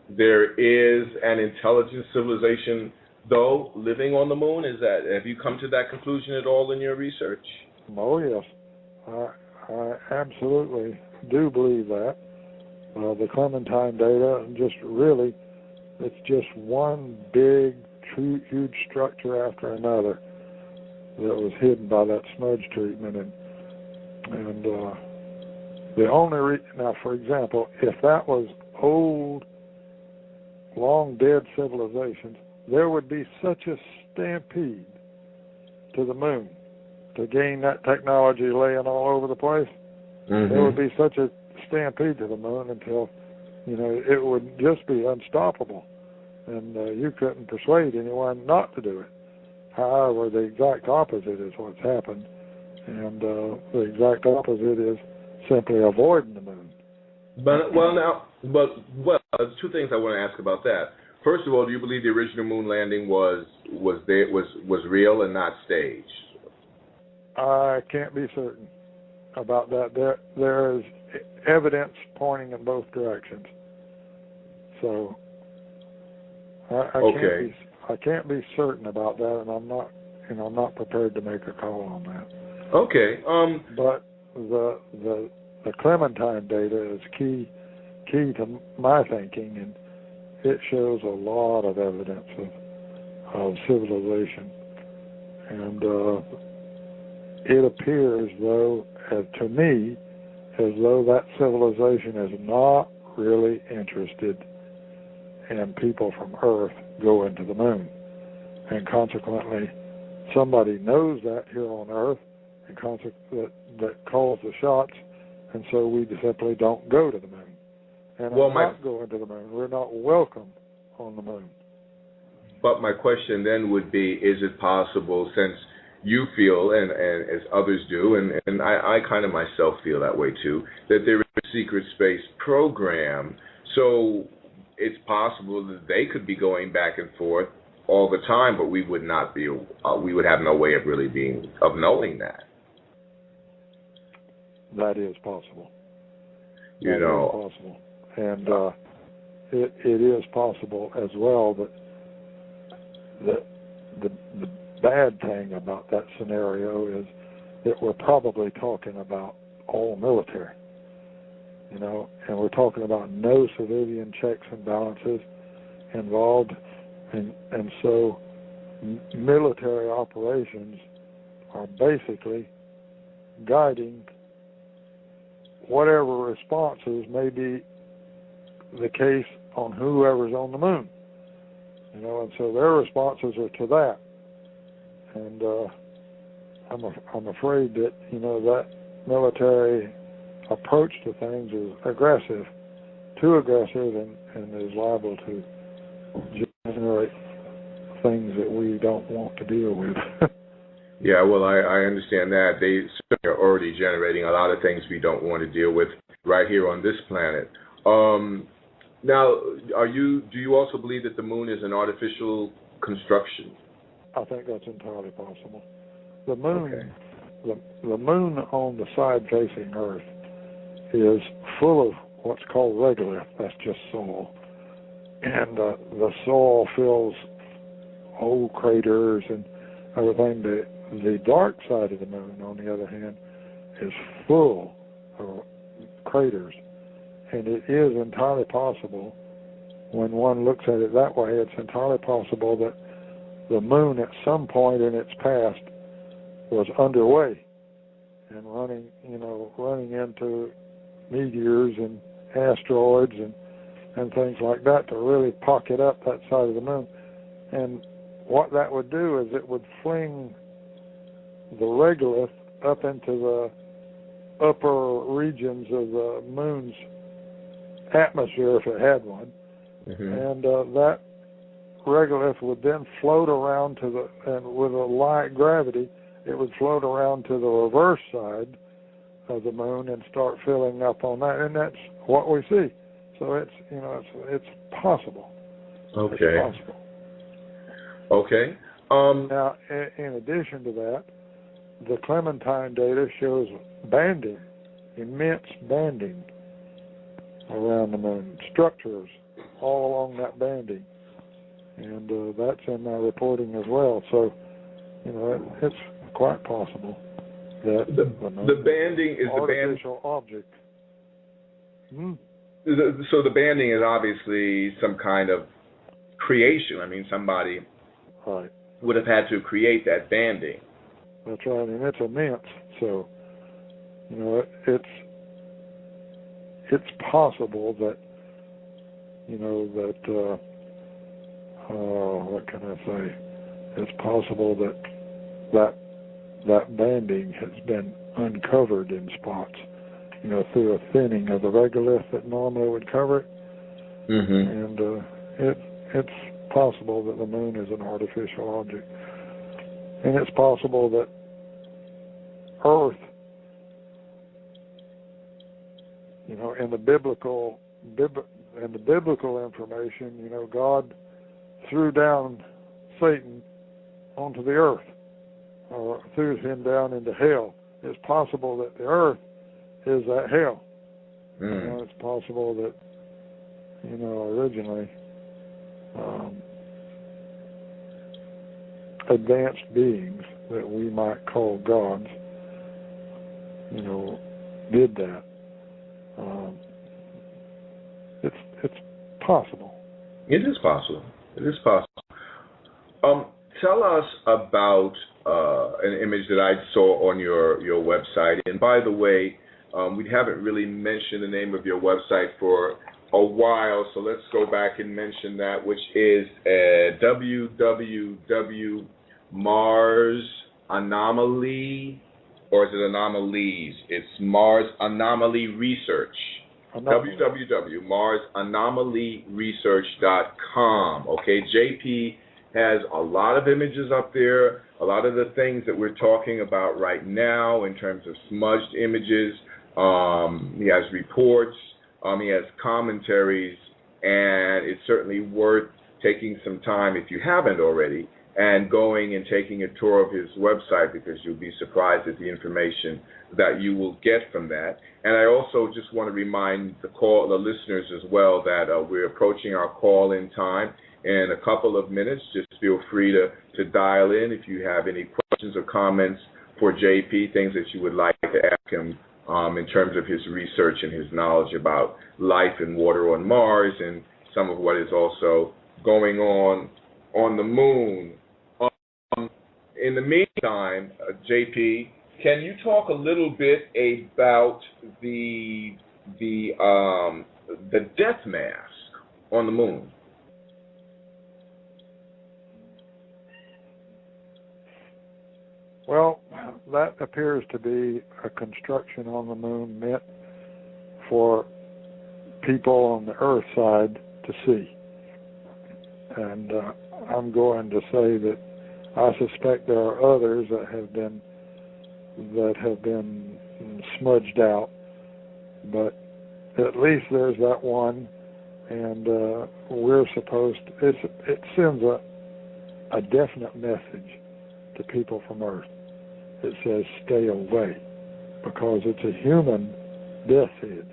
there is an intelligent civilization, though, living on the moon? Have you come to that conclusion at all in your research? Oh, yes. I absolutely do believe that. The Clementine data, it's just one big, huge structure after another that was hidden by that smudge treatment. And the only now, for example, if that was old, long dead civilizations, there would be such a stampede to the moon to gain that technology laying all over the place. Mm-hmm. There would be such a stampede to the moon until, it would just be unstoppable. And you couldn't persuade anyone not to do it. However, the exact opposite is what's happened. And the exact opposite is simply avoiding the moon. There's two things I want to ask about that. First of all, do you believe the original moon landing was real and not staged? I can't be certain about that. There is evidence pointing in both directions. So I can't be certain about that, and I'm not prepared to make a call on that. Okay. But the Clementine data is key to my thinking, and it shows a lot of evidence of civilization. And it appears, to me, as though that civilization is not really interested in people from Earth going to the moon. And consequently, somebody knows that here on Earth, and that calls the shots, and so we simply don't go to the moon. And we're not going to the moon. We're not welcome on the moon. But my question then would be, is it possible, since you feel, and as others do, and I kind of myself feel that way too, that there is a secret space program, so it's possible that they could be going back and forth all the time, but we would have no way of really knowing that. That is possible. That is possible. And it is possible as well that the bad thing about that scenario is that we're probably talking about all military, and we're talking about no civilian checks and balances involved, and so military operations are basically guiding whatever responses may be the case on whoever's on the moon, and so their responses are to that. And I'm afraid that that military approach to things is aggressive, too aggressive, and is liable to generate things that we don't want to deal with. Yeah, well, I understand that. They certainly are already generating a lot of things we don't want to deal with right here on this planet. Now, do you also believe that the moon is an artificial construction? I think that's entirely possible. The moon, the moon on the side facing Earth is full of what's called regolith. That's just soil, and the soil fills old craters and everything. The dark side of the moon, on the other hand, is full of craters, and it is entirely possible. When one looks at it that way, it's entirely possible that the moon at some point in its past was underway and running into meteors and asteroids and things like that to really pocket up that side of the moon. And what that would do is it would fling the regolith up into the upper regions of the moon's atmosphere, if it had one. Mm-hmm. And that regolith would then float around and with a light gravity, it would float around to the reverse side of the moon and start filling up on that, and that's what we see. So it's possible. Okay. It's possible. Okay. Now, in addition to that, the Clementine data shows banding immense banding around the moon, structures all along that banding, and that's in my reporting as well. So, it's quite possible that the banding is the artificial object. So the banding is obviously some kind of creation. I mean, somebody would have had to create that banding. That's right, and it's immense. So, it's possible that, what can I say? It's possible that banding has been uncovered in spots, through a thinning of the regolith that normally would cover it. Mm-hmm. And it's possible that the moon is an artificial object. And it's possible that Earth, in the biblical information, God threw down Satan onto the earth, or threw him down into hell. It's possible that the earth is that hell. It's possible that, originally advanced beings that we might call gods, did that. It's possible. It is possible. It is possible. Tell us about an image that I saw on your website. And by the way, we haven't really mentioned the name of your website for a while, so let's go back and mention that, which is www.Mars Anomaly, or is it Anomalies? It's Mars Anomaly Research. www.marsanomalyresearch.com. Okay, JP has a lot of images up there, a lot of the things that we're talking about right now in terms of smudged images. He has reports, he has commentaries, and it's certainly worth taking some time, if you haven't already, and going and taking a tour of his website, because you'll be surprised at the information that you will get from that. And I also just want to remind the listeners as well that we're approaching our call-in time in a couple of minutes. Just feel free to dial in if you have any questions or comments for JP, things that you would like to ask him in terms of his research and his knowledge about life and water on Mars and some of what is also going on the moon. In the meantime, JP, can you talk a little bit about the death mask on the moon? Well, that appears to be a construction on the moon meant for people on the Earth side to see. And I'm going to say that I suspect there are others that have been smudged out, but at least there's that one, and we're supposed to, it sends a definite message to people from Earth. It says stay away, because it's a human death head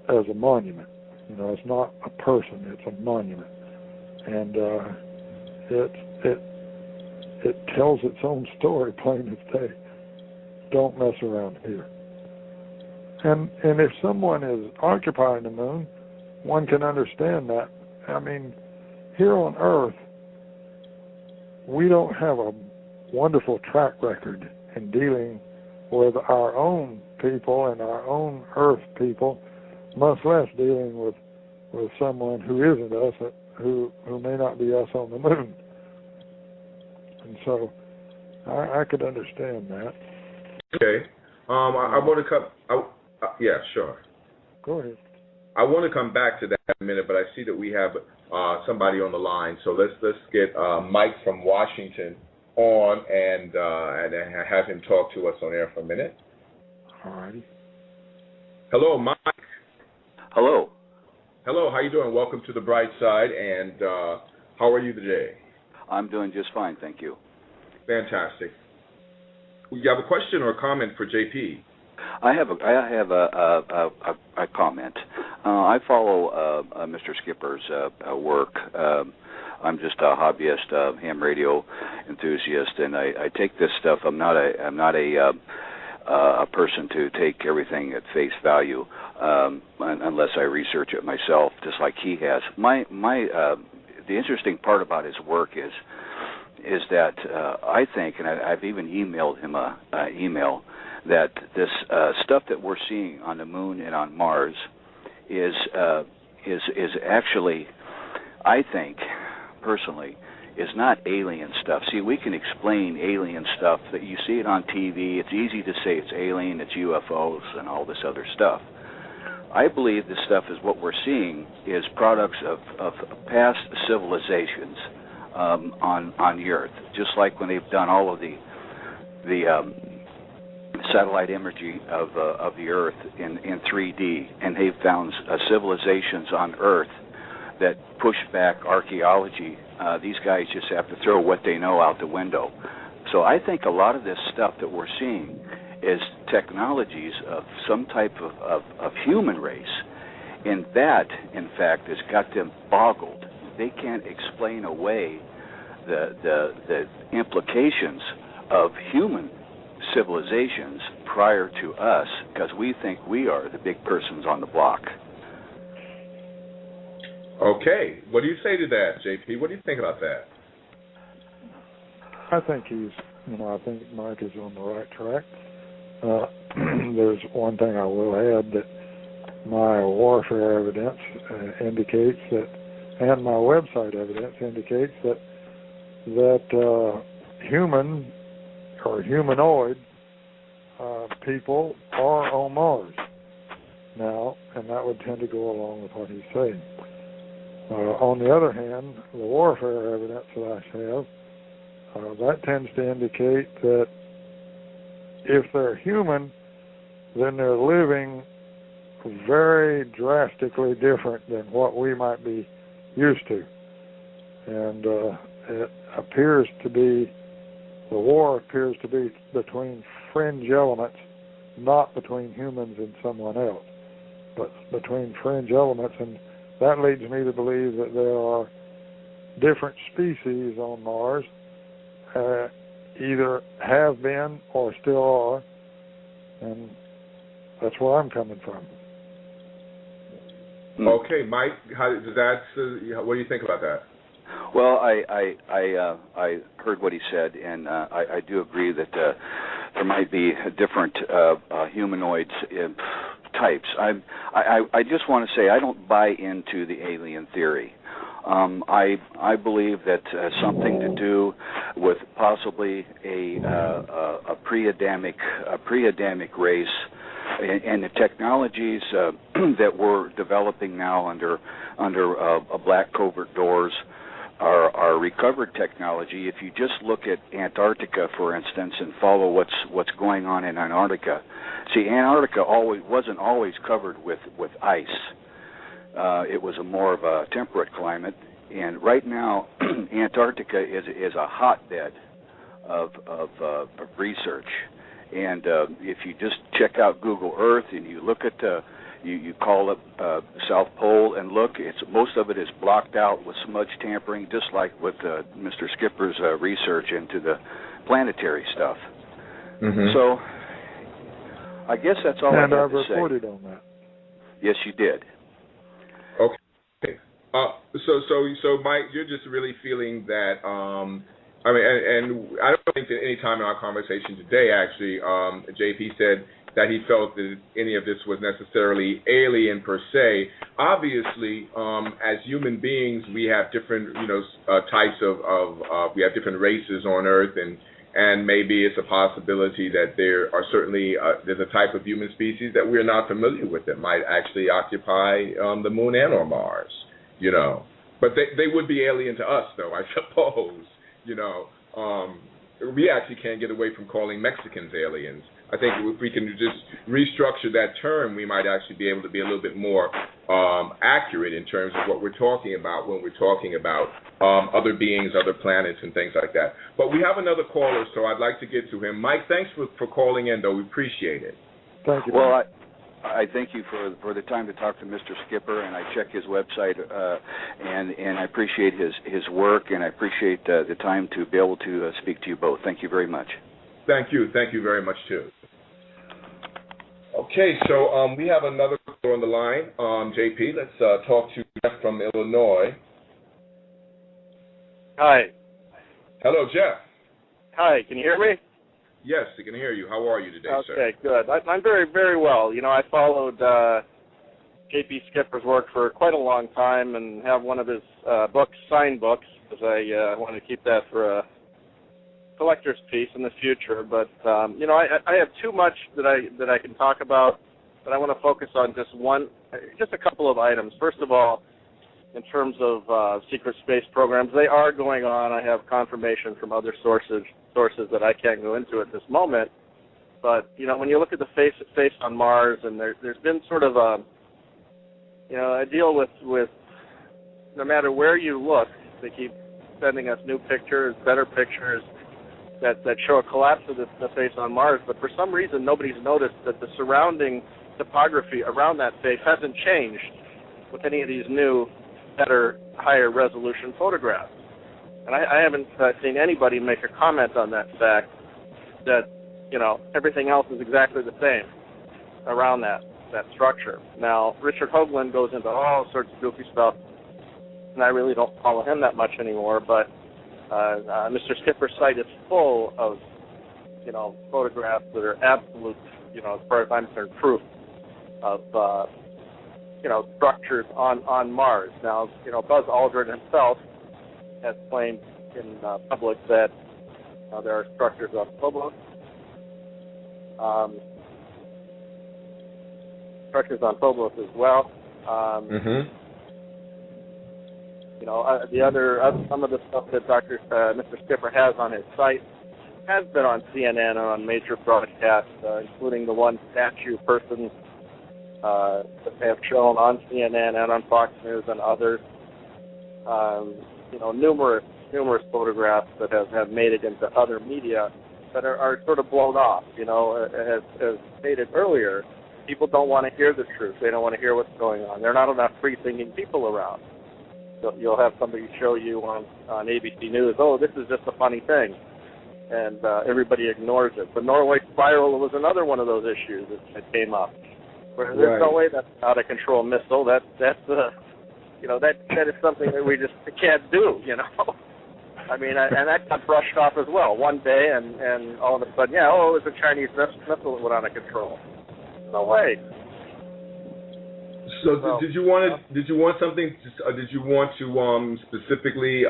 as a monument. It's not a person, it's a monument. And it tells its own story, plain as day. Don't mess around here. And if someone is occupying the moon, one can understand that. I mean, here on Earth, we don't have a wonderful track record in dealing with our own people and our own Earth people, much less dealing with someone who isn't us, who may not be us on the moon. And so I could understand that. Okay. I want to come. Yeah, sure. Go ahead. I want to come back to that in a minute, but I see that we have somebody on the line. So let's get Mike from Washington on and have him talk to us on air for a minute. All righty. Hello, Mike. Hello. Hello. How you doing? Welcome to the bright side. And how are you today? I'm doing just fine, thank you. Fantastic. You have a question or a comment for JP? I have a comment. I follow Mr. Skipper's work. I'm just a hobbyist ham radio enthusiast, and I take this stuff. I'm not a person to take everything at face value unless I research it myself, just like he has. The interesting part about his work is that I think, and I've even emailed him an email, that this stuff that we're seeing on the moon and on Mars is actually, I think, personally, is not alien stuff. See, we can explain alien stuff that you see it on TV. It's easy to say it's alien, it's UFOs, and all this other stuff. I believe this stuff is what we're seeing is products of past civilizations on the Earth, just like when they've done all of the satellite imagery of the Earth in 3D, and they've found civilizations on Earth that push back archaeology. These guys just have to throw what they know out the window. So I think a lot of this stuff that we're seeing is technologies of some type of human race, and that, in fact, has got them boggled. They can't explain away the implications of human civilizations prior to us, because we think we are the big persons on the block. Okay. What do you say to that, JP? What do you think about that? I think I think Mike is on the right track. There's one thing I will add, that my warfare evidence indicates that, and my website evidence indicates that human or humanoid people are on Mars now, and that would tend to go along with what he's saying. On the other hand, the warfare evidence that I have, that tends to indicate that if they're human, then they're living very drastically different than what we might be used to. And it appears to be, the war appears to be between fringe elements, not between humans and someone else, but between fringe elements, and that leads me to believe that there are different species on Mars, either have been or still are, and that's where I'm coming from. Okay, Mike, how does that? What do you think about that? Well, I heard what he said, and I do agree that there might be different humanoids types. I just want to say I don't buy into the alien theory. I believe that something to do with possibly a pre-Adamic race, and the technologies that we're developing now under black covert doors are recovered technology. If you just look at Antarctica, for instance, and follow what's going on in Antarctica, see, Antarctica wasn't always covered with ice. It was more of a temperate climate, and right now Antarctica is a hotbed of research. And if you just check out Google Earth and you look at you call up South Pole and look, most of it is blocked out with smudge tampering, just like with Mr. Skipper's research into the planetary stuff. Mm-hmm. So I guess that's all I have to say. And I've reported on that. Yes, you did. Okay. So Mike, you're just really feeling that. I mean, and I don't think that any time in our conversation today, actually, JP said that he felt that any of this was necessarily alien per se. Obviously, as human beings, we have different, types of we have different races on Earth, and maybe it's a possibility that there are certainly there's a type of human species that we're not familiar with that might actually occupy the Moon and or Mars, But they would be alien to us, though, I suppose. We actually can't get away from calling Mexicans aliens. I think if we can just restructure that term, we might actually be able to be a little bit more accurate in terms of what we're talking about when we're talking about other beings, other planets, and things like that. But we have another caller, so I'd like to get to him. Mike, thanks for calling in, though. We appreciate it. Thank you. Well, I thank you for the time to talk to Mr. Skipper, and I check his website, and I appreciate his work, and I appreciate the time to be able to speak to you both. Thank you very much. Thank you very much too. Okay, so we have another caller on the line. JP, let's talk to Jeff from Illinois. Hi. Hello, Jeff. Hi, can you hear me? Yes, I can hear you. How are you today, sir? Okay, good. I'm very, very well. You know, I followed J.P. Skipper's work for quite a long time and have one of his books, signed books, because I want to keep that for a collector's piece in the future. But, you know, I have too much that I can talk about, but I want to focus on just a couple of items. First of all, in terms of secret space programs, they are going on. I have confirmation from other sources that I can't go into at this moment. But, you know, when you look at the face on Mars, and there's been sort of a deal with no matter where you look, they keep sending us new pictures, better pictures that show a collapse of the face on Mars. But for some reason, nobody's noticed that the surrounding topography around that face hasn't changed with any of these new, better, higher resolution photographs. And I haven't seen anybody make a comment on that fact that, you know, everything else is exactly the same around that structure. Now, Richard Hoagland goes into all sorts of goofy stuff, and I really don't follow him that much anymore, but Mr. Skipper's site is full of, you know, photographs that are absolute, you know, as far as I'm concerned, proof of, you know, structures on Mars. Now, you know, Buzz Aldrin himself has claimed in public that there are structures on Phobos, as well. You know, some of the stuff that Mr. Skipper has on his site has been on CNN and on major broadcasts, including the one statue person that they have shown on CNN and on Fox News and others. You know, numerous photographs that have made it into other media that are sort of blown off. You know, as stated earlier, people don't want to hear the truth. They don't want to hear what's going on. There are not enough free-thinking people around. So you'll have somebody show you on ABC News, oh, this is just a funny thing, and everybody ignores it. The Norway spiral was another one of those issues that came up. Where there's no way that's out of control missile. That's you know, that is something that we just can't do, you know. I mean, and that got brushed off as well one day, and all of a sudden, it was a Chinese missile that went out of control. No way. So did you want something? Did you want to specifically?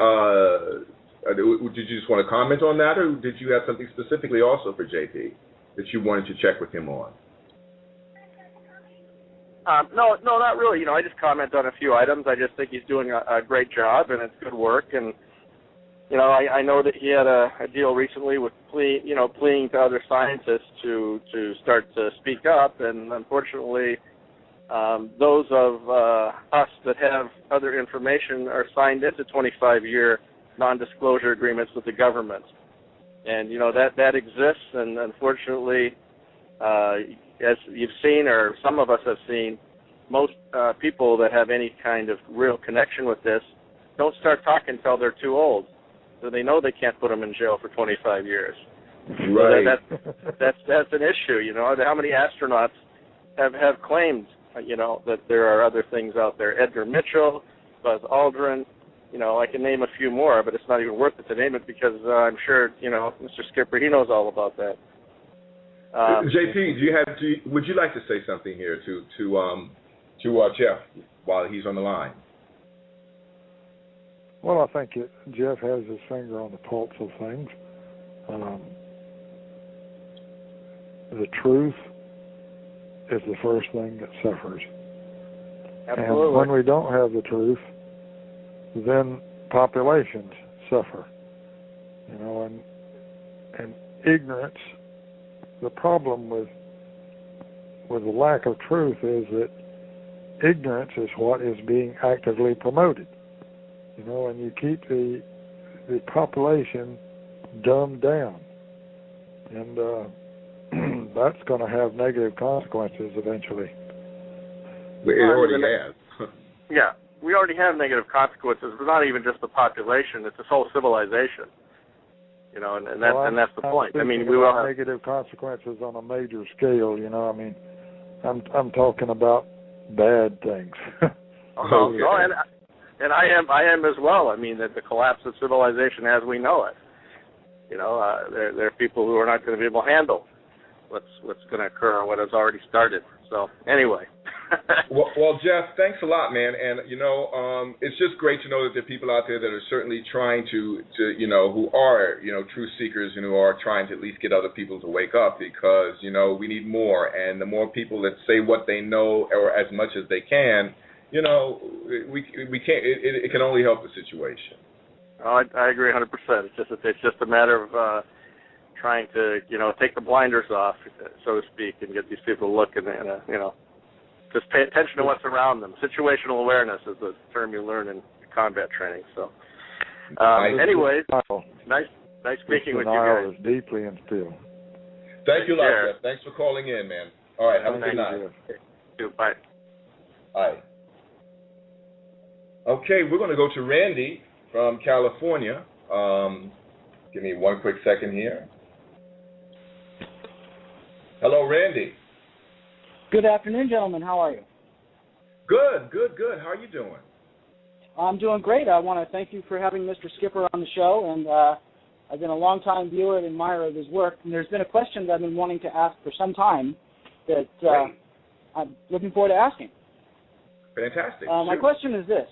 Did you just want to comment on that, or did you have something specifically also for JP that you wanted to check with him on? No, not really. You know, I just comment on a few items. I just think he's doing a great job, and it's good work. And you know, I know that he had a deal recently with pleading to other scientists to start to speak up. And unfortunately, those of us that have other information are signed into 25-year non-disclosure agreements with the government. And you know that exists. And unfortunately, as you've seen, or some of us have seen, most people that have any kind of real connection with this don't start talking until they're too old. So they know they can't put them in jail for 25 years. Right. So that's an issue, you know. How many astronauts have claimed, you know, that there are other things out there? Edgar Mitchell, Buzz Aldrin, you know, I can name a few more, but it's not even worth it to name it because I'm sure, you know, Mr. Skipper, he knows all about that. JP, would you like to say something here to Jeff while he's on the line? Well, I think Jeff has his finger on the pulse of things. The truth is the first thing that suffers. Absolutely. And when we don't have the truth, then populations suffer. You know, and ignorance. The problem with the lack of truth is that ignorance is what is being actively promoted. You know, and you keep the population dumbed down. And that's going to have negative consequences eventually. It already has. Yeah, we already have negative consequences, but not even just the population; it's this whole civilization. You know, and that's the point. I mean, we will have negative consequences on a major scale. You know, I mean, I'm talking about bad things. And I am as well. I mean, that the collapse of civilization as we know it. You know, there are people who are not going to be able to handle what's going to occur or what has already started. So anyway. well, Jeff, thanks a lot, man. And it's just great to know that there are people out there that are certainly trying to who are truth seekers and who are trying to at least get other people to wake up, because we need more, and the more people that say what they know or as much as they can, we can't. It can only help the situation. Oh, I agree 100%. It's just a matter of trying to take the blinders off, so to speak, and get these people to look and just pay attention to what's around them. Situational awareness is the term you learn in combat training. So, anyways, nice speaking with you guys. Is deeply instilled. Thank you a lot, Jeff. Thanks for calling in, man. All right, have a good night. Bye. Bye. Okay, we're going to go to Randy from California. Give me one quick second here. Hello, Randy. Good afternoon, gentlemen. How are you? Good. How are you doing? I'm doing great. I want to thank you for having Mr. Skipper on the show, and I've been a long-time viewer and admirer of his work, and there's been a question that I've been wanting to ask for some time that I'm looking forward to asking. Fantastic. My question is this.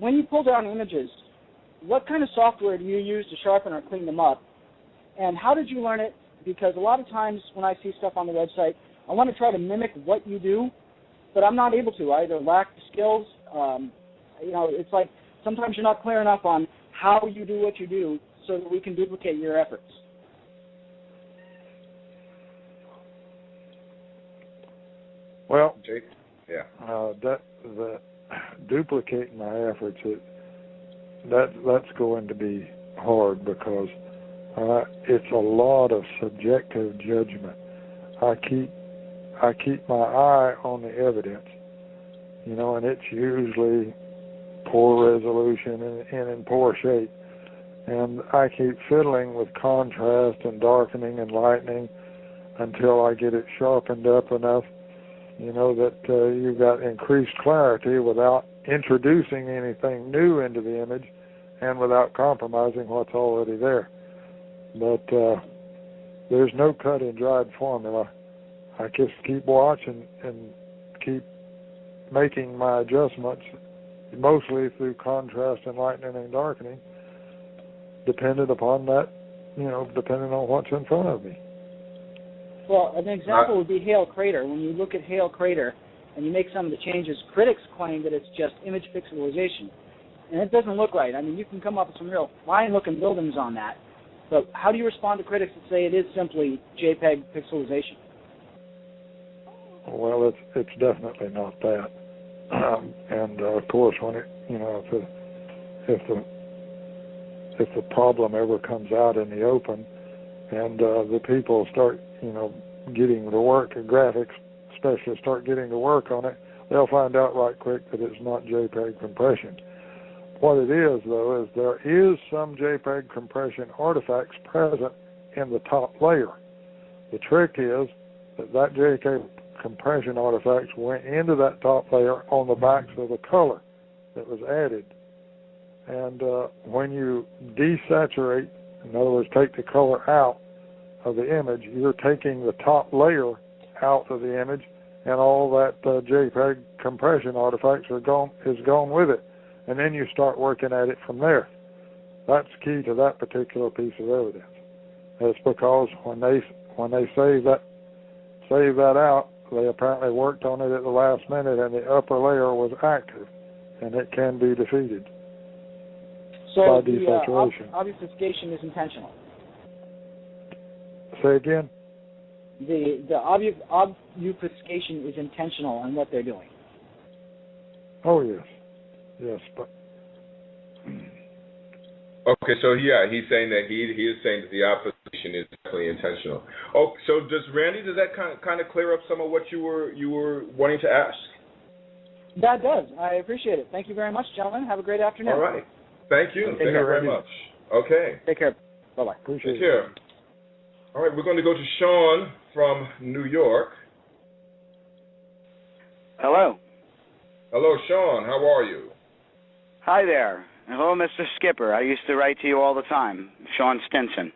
When you pull down images, what kind of software do you use to sharpen or clean them up, and how did you learn it? Because a lot of times when I see stuff on the website, I want to try to mimic what you do, but I'm not able to. I either lack the skills. It's like sometimes you're not clear enough on how you do what you do so that we can duplicate your efforts. Well, Jake? Yeah. The duplicating my efforts, that's going to be hard because it's a lot of subjective judgment. I keep my eye on the evidence, and it's usually poor resolution and in poor shape. And I keep fiddling with contrast and darkening and lightening until I get it sharpened up enough, that you've got increased clarity without introducing anything new into the image and without compromising what's already there. But there's no cut and dried formula. I just keep watching and keep making my adjustments, mostly through contrast and lightening and darkening, dependent upon that, depending on what's in front of me. Well, an example would be Hail Crater. When you look at Hail Crater and you make some of the changes, critics claim that it's just image pixelization. And it doesn't look right. I mean, you can come up with some real fine-looking buildings on that. But how do you respond to critics that say it is simply JPEG pixelization? Well, it's definitely not that. And of course, when it, if the problem ever comes out in the open, and the people start, getting to work, and graphics specialists start getting to work on it, they'll find out right quick that it's not JPEG compression. What it is, though, is there is some JPEG compression artifacts present in the top layer. The trick is that JPEG compression artifacts went into that top layer on the backs of the color that was added. And when you desaturate, in other words, take the color out of the image, you're taking the top layer out of the image, and all that JPEG compression artifacts is gone with it. And then you start working at it from there. That's key to that particular piece of evidence. It's because when they save that out, they apparently worked on it at the last minute, and the upper layer was active, and it can be defeated by desaturation. So obfuscation is intentional. Say again? The obfuscation is intentional in what they're doing. Oh, yes. Yes, but... Okay, so yeah, he's saying that he is saying that the obfuscation information is definitely intentional. Oh, so does that kind of clear up some of what you were wanting to ask? That does. I appreciate it. Thank you very much, gentlemen. Have a great afternoon. All right. Thank you. Thank you very much. Okay. Take care. Bye-bye. Appreciate Take care. All right, we're going to go to Sean from New York. Hello. Hello, Sean. How are you? Hi there. Hello, Mr. Skipper. I used to write to you all the time. Sean Stinson.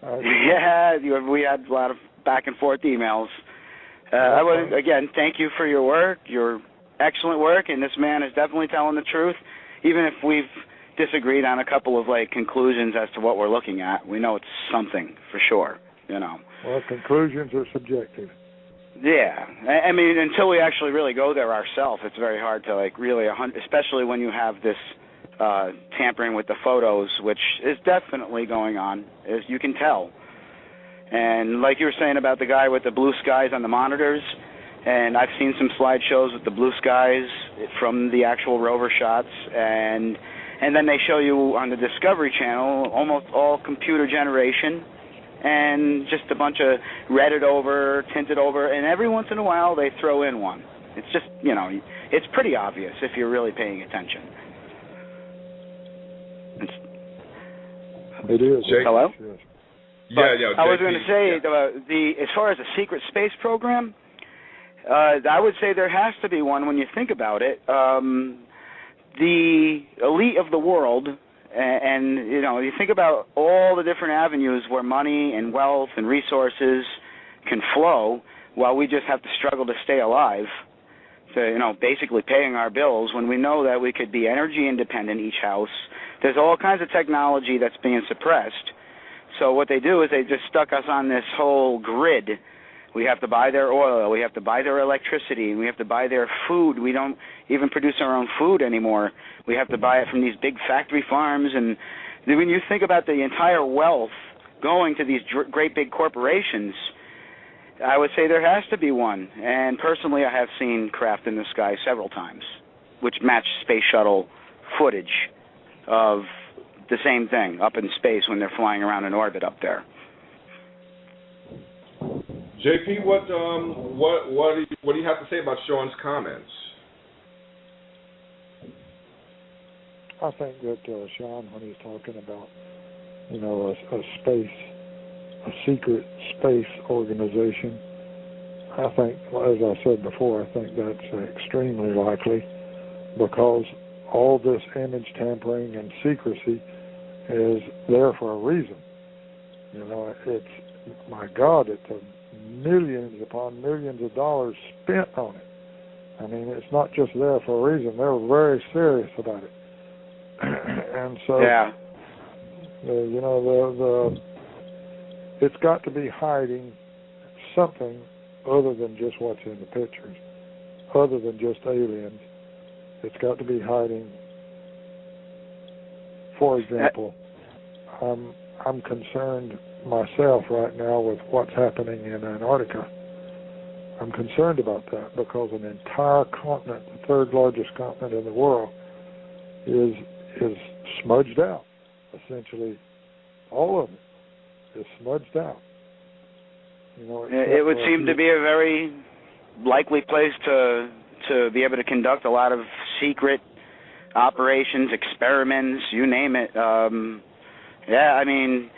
Yeah, we had a lot of back and forth emails. I would, again, thank you for your work, your excellent work, and this man is definitely telling the truth. Even if we've disagreed on a couple of conclusions as to what we're looking at, we know it's something for sure, Well, conclusions are subjective. Yeah, I mean, until we actually really go there ourselves, it's very hard to really, especially when you have this tampering with the photos, which is definitely going on, as you can tell. And like you were saying about the guy with the blue skies on the monitors, and I've seen some slideshows with the blue skies from the actual rover shots, and then they show you on the Discovery Channel almost all computer generation, and just a bunch of redded over, tinted over, and every once in a while they throw in one. It's just, it's pretty obvious if you're really paying attention. It is. Hello? Yes. Yeah. I was going to say, as far as a secret space program, I would say there has to be one when you think about it. The elite of the world, and you think about all the different avenues where money and wealth and resources can flow, while we just have to struggle to stay alive. So, basically paying our bills when we know that we could be energy independent, each house. There's all kinds of technology that's being suppressed. So what they do is they just stuck us on this whole grid. We have to buy their oil, we have to buy their electricity, and we have to buy their food. We don't even produce our own food anymore. We have to buy it from these big factory farms. And when you think about the entire wealth going to these great big corporations, I would say there has to be one. And personally, I have seen craft in the sky several times, which match space shuttle footage of the same thing up in space when they're flying around in orbit up there. JP, what do you have to say about Sean's comments? I think that Sean, when he's talking about, a secret space organization, I think, as I said before, I think that's extremely likely, because all this image tampering and secrecy is there for a reason. It's, my God, it's millions upon millions of dollars spent on it. I mean, it's not just there for a reason. They're very serious about it. And so, yeah. It's got to be hiding something other than just what's in the pictures, other than just aliens. It's got to be hiding. For example, I'm concerned myself right now with what's happening in Antarctica. I'm concerned about that because an entire continent, the third largest continent in the world, is smudged out. Essentially, all of it is smudged out. It would seem to be a very likely place to be able to conduct a lot of secret operations, experiments, you name it. Yeah, I mean,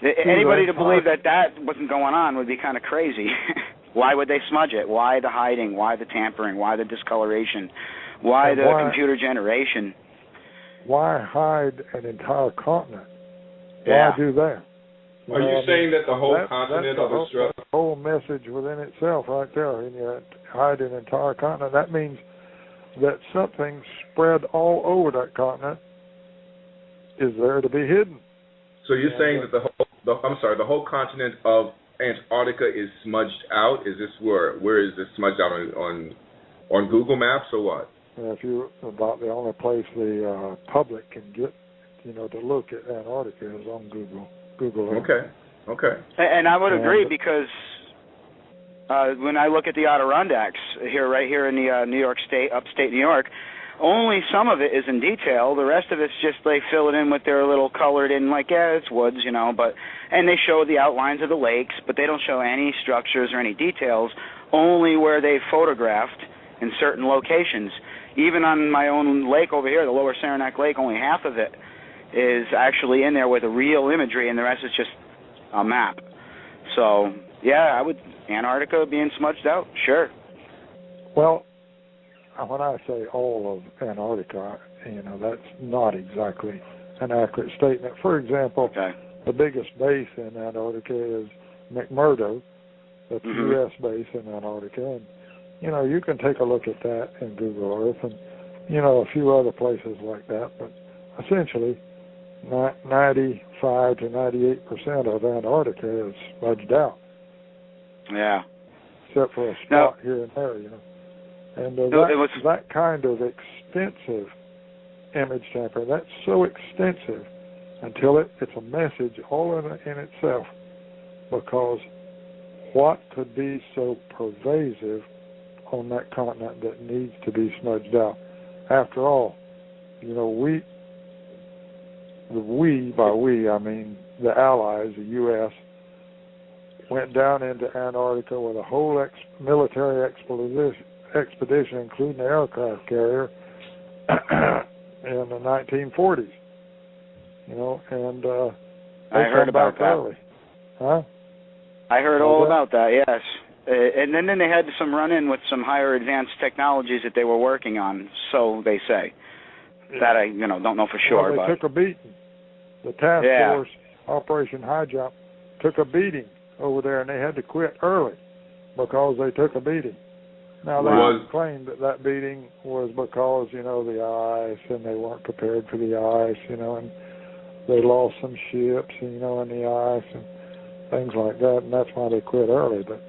anybody to believe that wasn't going on would be kind of crazy. Why would they smudge it? Why the hiding? Why the tampering? Why the discoloration? Why the computer generation? Why hide an entire continent? Yeah. Why do that? Are you saying that the whole continent of Australia? That's the whole message within itself right there. And you hide an entire continent. That means that something spread all over that continent is there to be hidden. So you're saying that the whole continent of Antarctica is smudged out? Is this where is this smudged out on Google Maps or what? About the only place the public can get, to look at Antarctica is on Google Earth. Okay. And I would agree, because when I look at the Adirondacks right here in the New York State, upstate New York, only some of it is in detail. The rest of it's just they fill it in with their little colored in, like, yeah, it's woods, you know, and they show the outlines of the lakes, but they don't show any structures or any details, only where they photographed in certain locations. Even on my own lake over here, the Lower Saranac Lake, only half of it is actually in there with a real imagery, and the rest is just a map. So, yeah, Antarctica being smudged out, sure. Well, when I say all of Antarctica, you know, that's not exactly an accurate statement. For example, the biggest base in Antarctica is McMurdo. That's the U.S. base in Antarctica. And, you know, you can take a look at that in Google Earth and, you know, a few other places like that. But essentially, 95 to 98% of Antarctica is smudged out. Yeah. Except for a spot here and there, you know. And that kind of extensive image tampering, that's so extensive until it's a message all in itself, because what could be so pervasive on that continent that needs to be smudged out? After all, you know, by we, I mean the Allies, the U.S., went down into Antarctica with a whole military expedition, including the aircraft carrier, in the 1940s. You know, and I heard about that. Early. Huh? I heard all about that. Yes, and then they had some run-in with some higher advanced technologies that they were working on. So they say. That I don't know for sure. Well, they took a beating. The task force, Operation High Jump, took a beating over there, and they had to quit early because they took a beating. Now, they claimed that beating was because, you know, the ice, and they weren't prepared for the ice, you know, and they lost some ships, you know, in the ice and things like that, and that's why they quit early. But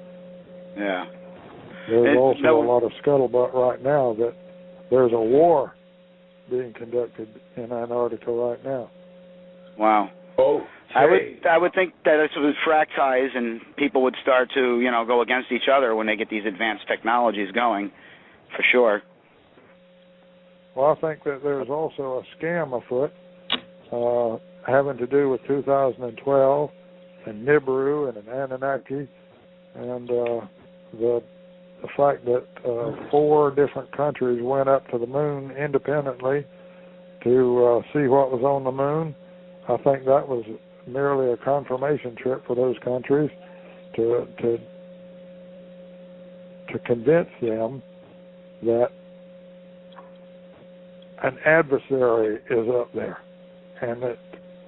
there's also a lot of scuttlebutt right now that there's a war being conducted in Antarctica right now. Wow. I would think that it would fractize and people would start to, you know, go against each other when they get these advanced technologies going, for sure. Well, I think that there's also a scam afoot having to do with 2012 and Nibiru and an Anunnaki, and the fact that 4 different countries went up to the moon independently to see what was on the moon. I think that was merely a confirmation trip for those countries to convince them that an adversary is up there, and that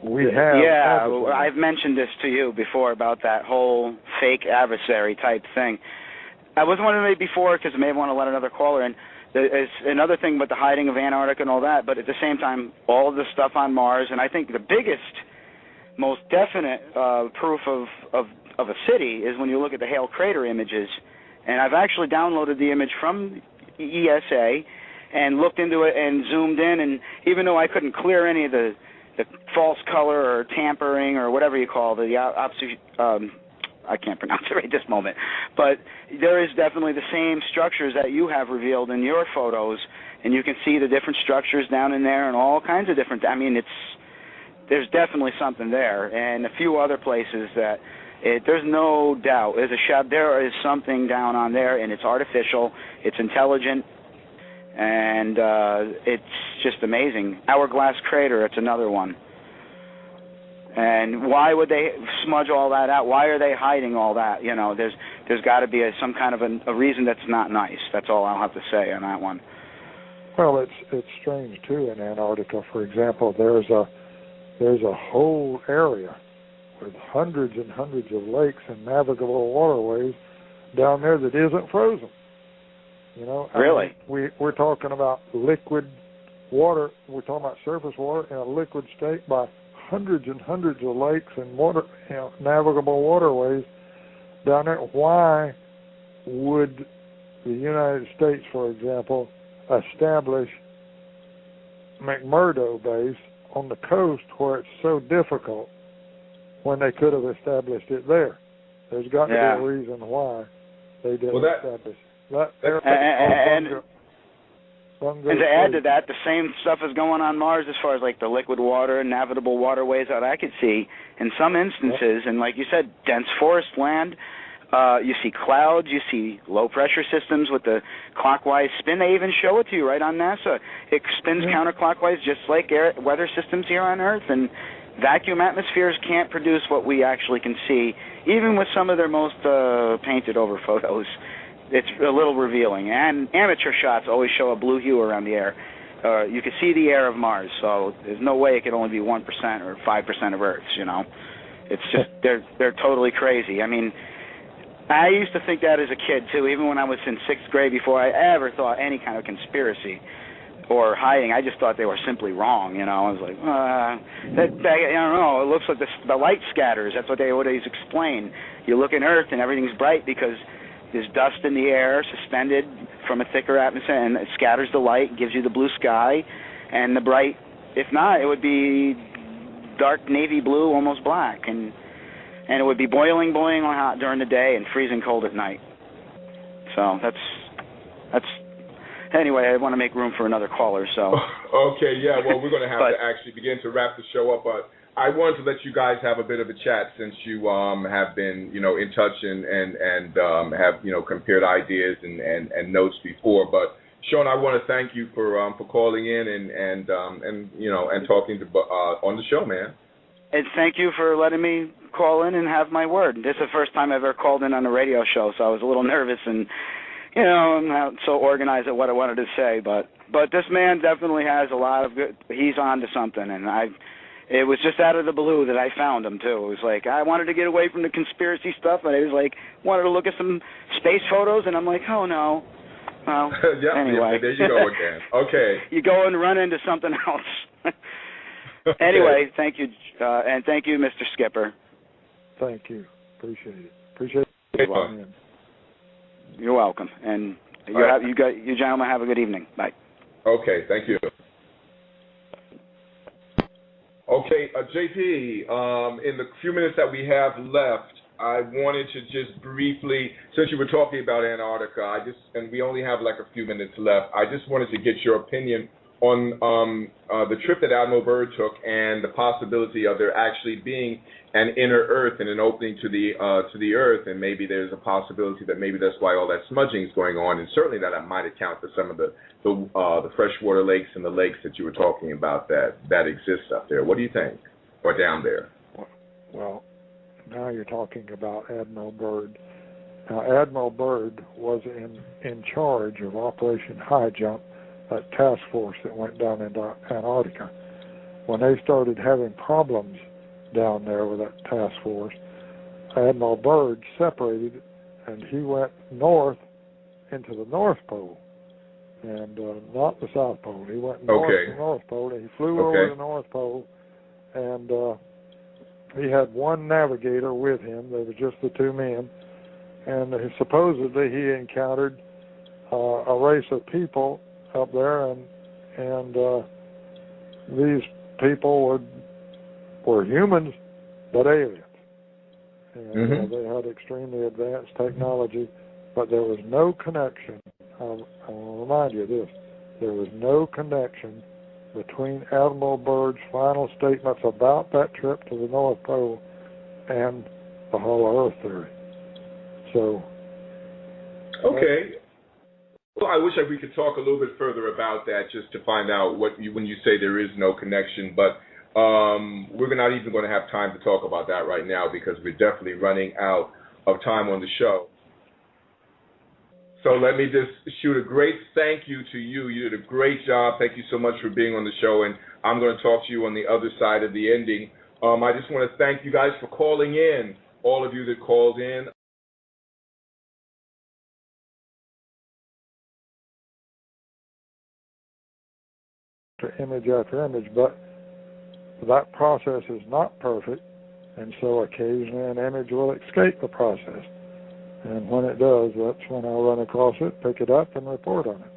we have. Yeah, I've mentioned this to you before about that whole fake adversary type thing. I was wondering maybe before, because I may want to let another caller in. There's another thing about the hiding of Antarctica and all that, but at the same time, all of the stuff on Mars, and I think the biggest, most definite proof of a city is when you look at the Hale Crater images. And I've actually downloaded the image from ESA and looked into it and zoomed in, and even though I couldn't clear any of the false color or tampering or whatever you call I can't pronounce it right this moment, but there is definitely the same structures that you have revealed in your photos, and you can see the different structures down in there and all kinds of different, I mean, there's definitely something there, and a few other places that there's no doubt, there is something down on there, and it's artificial, it's intelligent, and it's just amazing. Hourglass Crater, it's another one. And why would they smudge all that out? Why are they hiding all that? You know, there's got to be some kind of a reason that's not nice. That's all I'll have to say on that one. Well, it's strange too. In Antarctica, for example, there's a whole area with hundreds and hundreds of lakes and navigable waterways down there that isn't frozen. You know, really? I mean, we're talking about liquid water. We're talking about surface water in a liquid state by hundreds and hundreds of lakes and water, navigable waterways down there. Why would the United States, for example, establish McMurdo base on the coast where it's so difficult when they could have established it there? There's got to be a reason why they didn't establish that. And to add to that, the same stuff is going on Mars as far as like the liquid water, navigable waterways that I could see. In some instances, and like you said, dense forest land, you see clouds, you see low-pressure systems with the clockwise spin. They even show it to you right on NASA. It spins counterclockwise just like weather systems here on Earth, and vacuum atmospheres can't produce what we actually can see, even with some of their most painted-over photos. It's a little revealing. And amateur shots always show a blue hue around the air. You can see the air of Mars, so there's no way it could only be 1% or 5% of Earth's, you know. It's just, they're totally crazy. I mean, I used to think that as a kid, too, even when I was in 6th grade, before I ever thought any kind of conspiracy or hiding. I just thought they were simply wrong, you know. I was like, I don't know, it looks like the light scatters. That's what they always explain. You look at Earth and everything's bright because there's dust in the air suspended from a thicker atmosphere, and it scatters the light, gives you the blue sky, and the bright, if not, it would be dark navy blue, almost black, and it would be boiling hot during the day and freezing cold at night. So that's anyway, I want to make room for another caller, so. Okay, yeah, well, we're going to have to actually begin to wrap the show up, but I wanted to let you guys have a bit of a chat since you have been, you know, in touch and have, you know, compared ideas and notes before. But Sean, I want to thank you for calling in and you know, and talking to on the show, man. And thank you for letting me call in and have my word. This is the first time I've ever called in on a radio show, so I was a little nervous and, you know, I'm not so organized at what I wanted to say. But this man definitely has a lot of good. He's on to something, and it was just out of the blue that I found him, too. It was like, I wanted to get away from the conspiracy stuff, and I was like, wanted to look at some space photos, and I'm like, oh, no. Well, anyway. Yeah, there you go again. Okay. You go and run into something else. Anyway, thank you, and thank you, Mr. Skipper. Thank you. Appreciate it. Appreciate it. You're welcome. And you gentlemen have a good evening. Bye. Okay, thank you. Okay, JP, in the few minutes that we have left, I wanted to just briefly, since you were talking about Antarctica, and we only have like a few minutes left, I just wanted to get your opinion on the trip that Admiral Byrd took and the possibility of there actually being an inner Earth and an opening to the Earth, and maybe there's a possibility that maybe that's why all that smudging is going on, and certainly that might account for some of the freshwater lakes and the lakes that you were talking about that exist up there. What do you think, or down there? Well, now you're talking about Admiral Byrd. Now, Admiral Byrd was in charge of Operation High Jump, that task force that went down into Antarctica. When they started having problems down there with that task force, Admiral Byrd separated, and he went north into the North Pole, and not the South Pole. He went north to the North Pole, and he flew over the North Pole, and he had one navigator with him. There was just the two men, and supposedly he encountered a race of people up there, and these people were humans, but aliens. And they had extremely advanced technology, but there was no connection. I'll remind you of this. There was no connection between Admiral Byrd's final statements about that trip to the North Pole and the Hollow Earth theory. So. Okay. Well, I wish we could talk a little bit further about that, just to find out when you say there is no connection. But we're not even going to have time to talk about that right now because we're definitely running out of time on the show. So let me just shoot a great thank you to you. You did a great job. Thank you so much for being on the show. And I'm going to talk to you on the other side of the ending. I just want to thank you guys for calling in, all of you that called in. Image after image, but that process is not perfect, and so occasionally an image will escape the process. And when it does, that's when I'll run across it, pick it up, and report on it.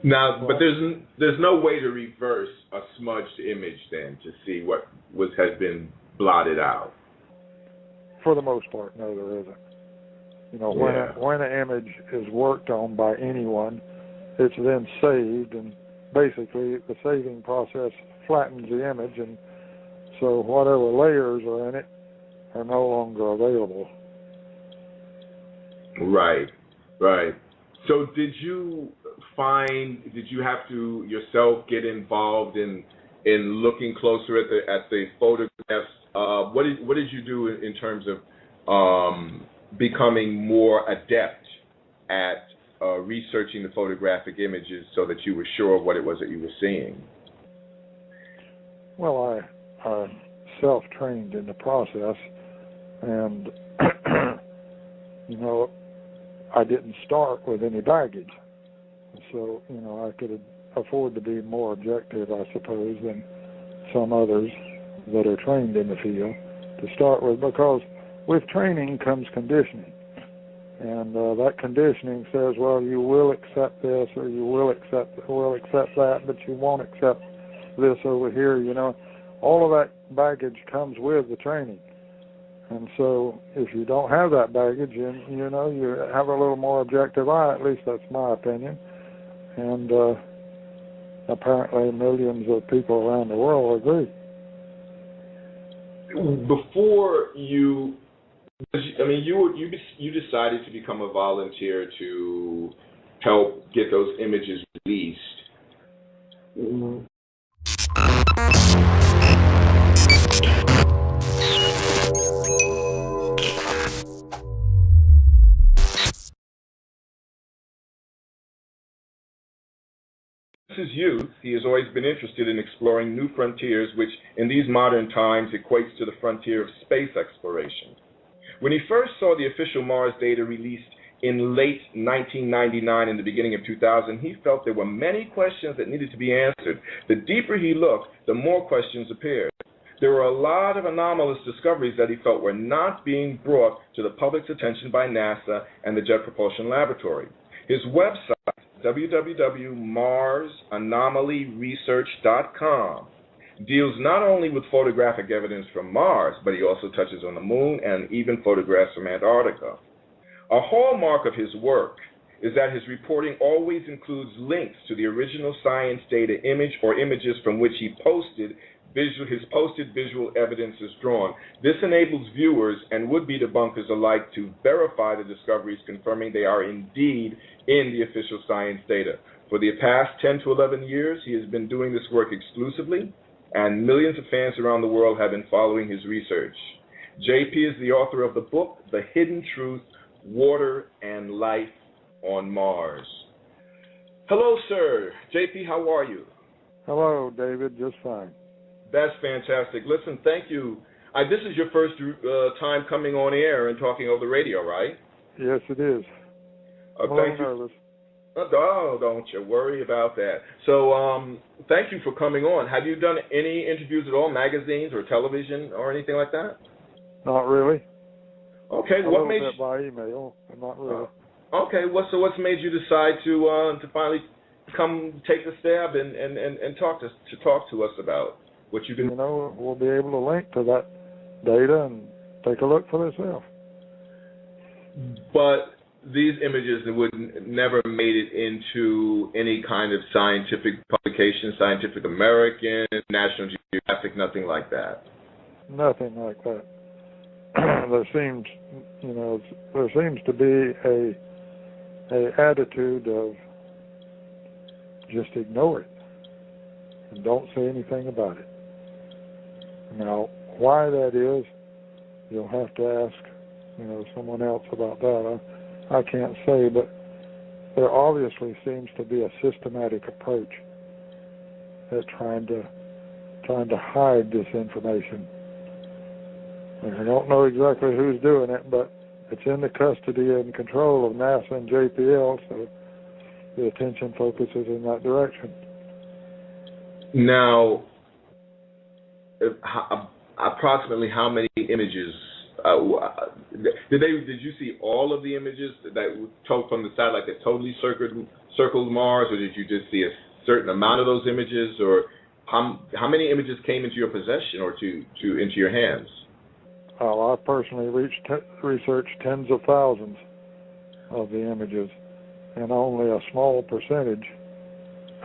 Now, but there's no way to reverse a smudged image then to see what has been blotted out. For the most part, no, there isn't. You know, when an image is worked on by anyone, it's then saved, and basically the saving process flattens the image, and so whatever layers are in it are no longer available. Right, right. So did you have to yourself get involved in looking closer at the photographs? What did you do in terms of becoming more adept at researching the photographic images so that you were sure of what it was that you were seeing? Well, I self-trained in the process, and I didn't start with any baggage, so I could afford to be more objective, I suppose, than some others that are trained in the field to start with, because with training comes conditioning, and that conditioning says, well, you will accept this, or you will accept that, but you won't accept this over here. All of that baggage comes with the training. And so if you don't have that baggage, and you have a little more objective eye, at least that's my opinion. And apparently millions of people around the world agree. Before you decided to become a volunteer to help get those images released. Since his youth, he has always been interested in exploring new frontiers, which in these modern times equates to the frontier of space exploration. When he first saw the official Mars data released in late 1999 and the beginning of 2000, he felt there were many questions that needed to be answered. The deeper he looked, the more questions appeared. There were a lot of anomalous discoveries that he felt were not being brought to the public's attention by NASA and the Jet Propulsion Laboratory. His website, www.marsanomalyresearch.com, deals not only with photographic evidence from Mars, but he also touches on the Moon and even photographs from Antarctica. A hallmark of his work is that his reporting always includes links to the original science data image or images from which his posted visual evidence is drawn. This enables viewers and would-be debunkers alike to verify the discoveries, confirming they are indeed in the official science data. For the past 10 to 11 years, he has been doing this work exclusively, and millions of fans around the world have been following his research. JP is the author of the book, The Hidden Truth, Water and Life on Mars. Hello, sir. JP, how are you? Hello, David. Just fine. That's fantastic. Listen, thank you. This is your first time coming on air and talking over the radio, right? Yes, it is. Thank you. Nervous. Oh, don't you worry about that. So, thank you for coming on. Have you done any interviews at all, magazines or television or anything like that? Not really. Okay, what made you by email, but not really. Okay, what's made you decide to finally come take the stab and talk to us about what you've been? We'll be able to link to that data and take a look for themselves. But these images would never made it into any kind of scientific publication, Scientific American, National Geographic, nothing like that. Nothing like that. There seems to be a attitude of just ignore it and don't say anything about it. Now, why that is, you'll have to ask, someone else about that. I can't say, but there obviously seems to be a systematic approach at trying to hide this information. I don't know exactly who's doing it, but it's in the custody and control of NASA and JPL, so the attention focuses in that direction. Now, approximately how many images did you see all of the images that took from the satellite that totally circled Mars, or did you just see a certain amount of those images, or how many images came into your possession or into your hands? I personally researched tens of thousands of the images, and only a small percentage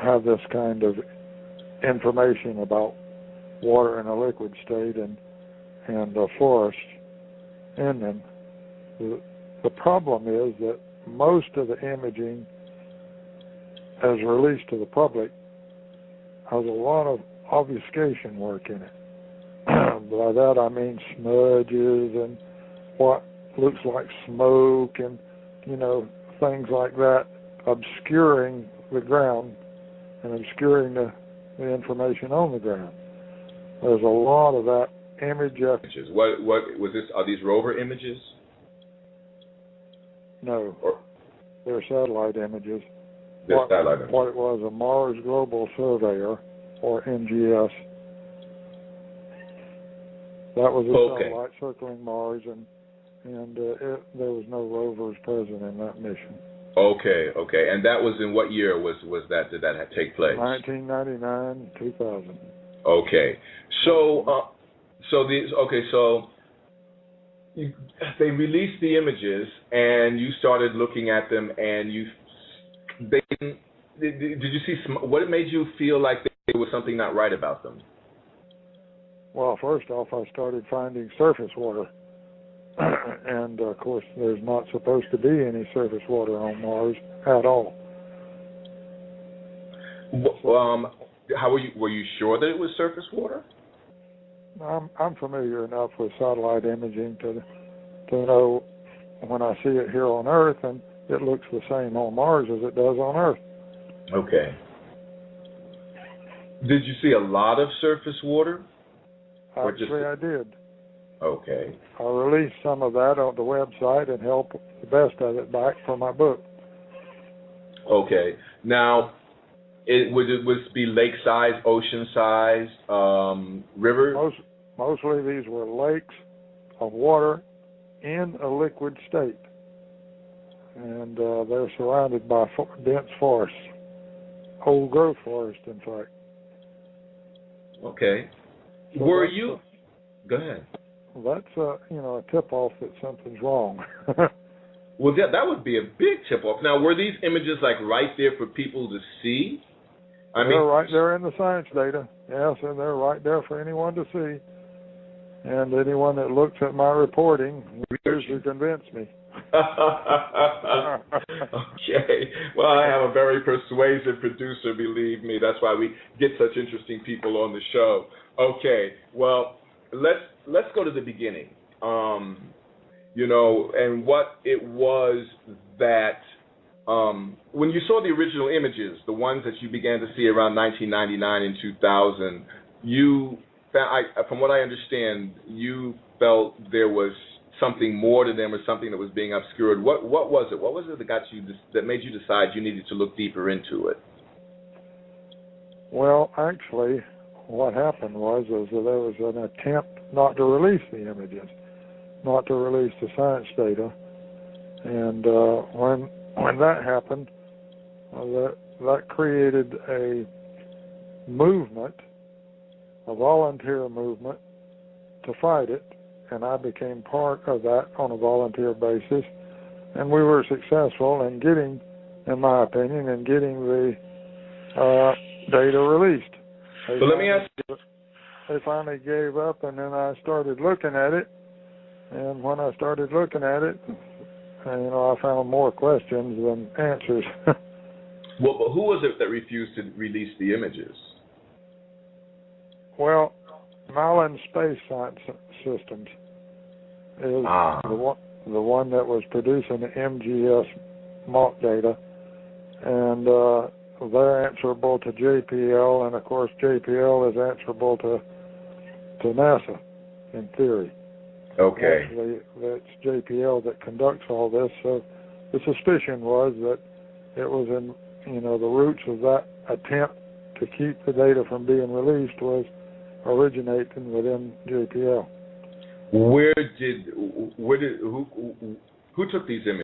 have this kind of information about water in a liquid state and the forest in them. The problem is that most of the imaging as released to the public has a lot of obfuscation work in it. By that I mean smudges and what looks like smoke and, things like that, obscuring the ground and obscuring the information on the ground. There's a lot of that images. What was this? Are these rover images? No, they're satellite images. Satellite images. What it was, a Mars Global Surveyor, or MGS. That was a satellite circling Mars, and there was no rovers present in that mission. Okay. And that was in what year was that? Did that take place? 1999, 2000. Okay. They released the images, and you started looking at them, and did you see what made you feel like there was something not right about them? Well, first off, I started finding surface water. And, of course, there's not supposed to be any surface water on Mars at all. How were you sure that it was surface water? I'm familiar enough with satellite imaging to know when I see it here on Earth, and it looks the same on Mars as it does on Earth. Okay. Did you see a lot of surface water? Actually, I did. Okay. I released some of that on the website and held the best of it back for my book. Okay. Now, would it be lake-sized, ocean-sized, rivers? Mostly these were lakes of water in a liquid state. And they're surrounded by dense forests, old growth forest, in fact. Okay. So Go ahead. That's a tip-off that something's wrong. Well, that would be a big tip-off. Now, were these images right there for people to see? They're right there in the science data. Yes, and they're right there for anyone to see. And anyone that looks at my reporting appears to convince me. Okay. Well, I have a very persuasive producer, believe me. That's why we get such interesting people on the show. Okay. Well, let's go to the beginning. And what it was that when you saw the original images, the ones that you began to see around 1999 and 2000, from what I understand, you felt there was something more to them or something that was being obscured. What was it? What was it that made you decide you needed to look deeper into it? Well, actually, what happened was that there was an attempt not to release the images, not to release the science data. And when that happened, that created a movement, a volunteer movement, to fight it. And I became part of that on a volunteer basis. And we were successful in getting, in my opinion, the data released. So let me ask you. They finally gave up, and then I started looking at it. And when I started looking at it, I found more questions than answers. Well, but who was it that refused to release the images? Well, Malin Space Science Systems is the one that was producing the MGS mock data, and they're answerable to JPL, and of course JPL is answerable to NASA in theory. Okay. Actually, that's JPL that conducts all this. So the suspicion was that it was in the roots of that attempt to keep the data from being released was originating within JPL. Who took these images?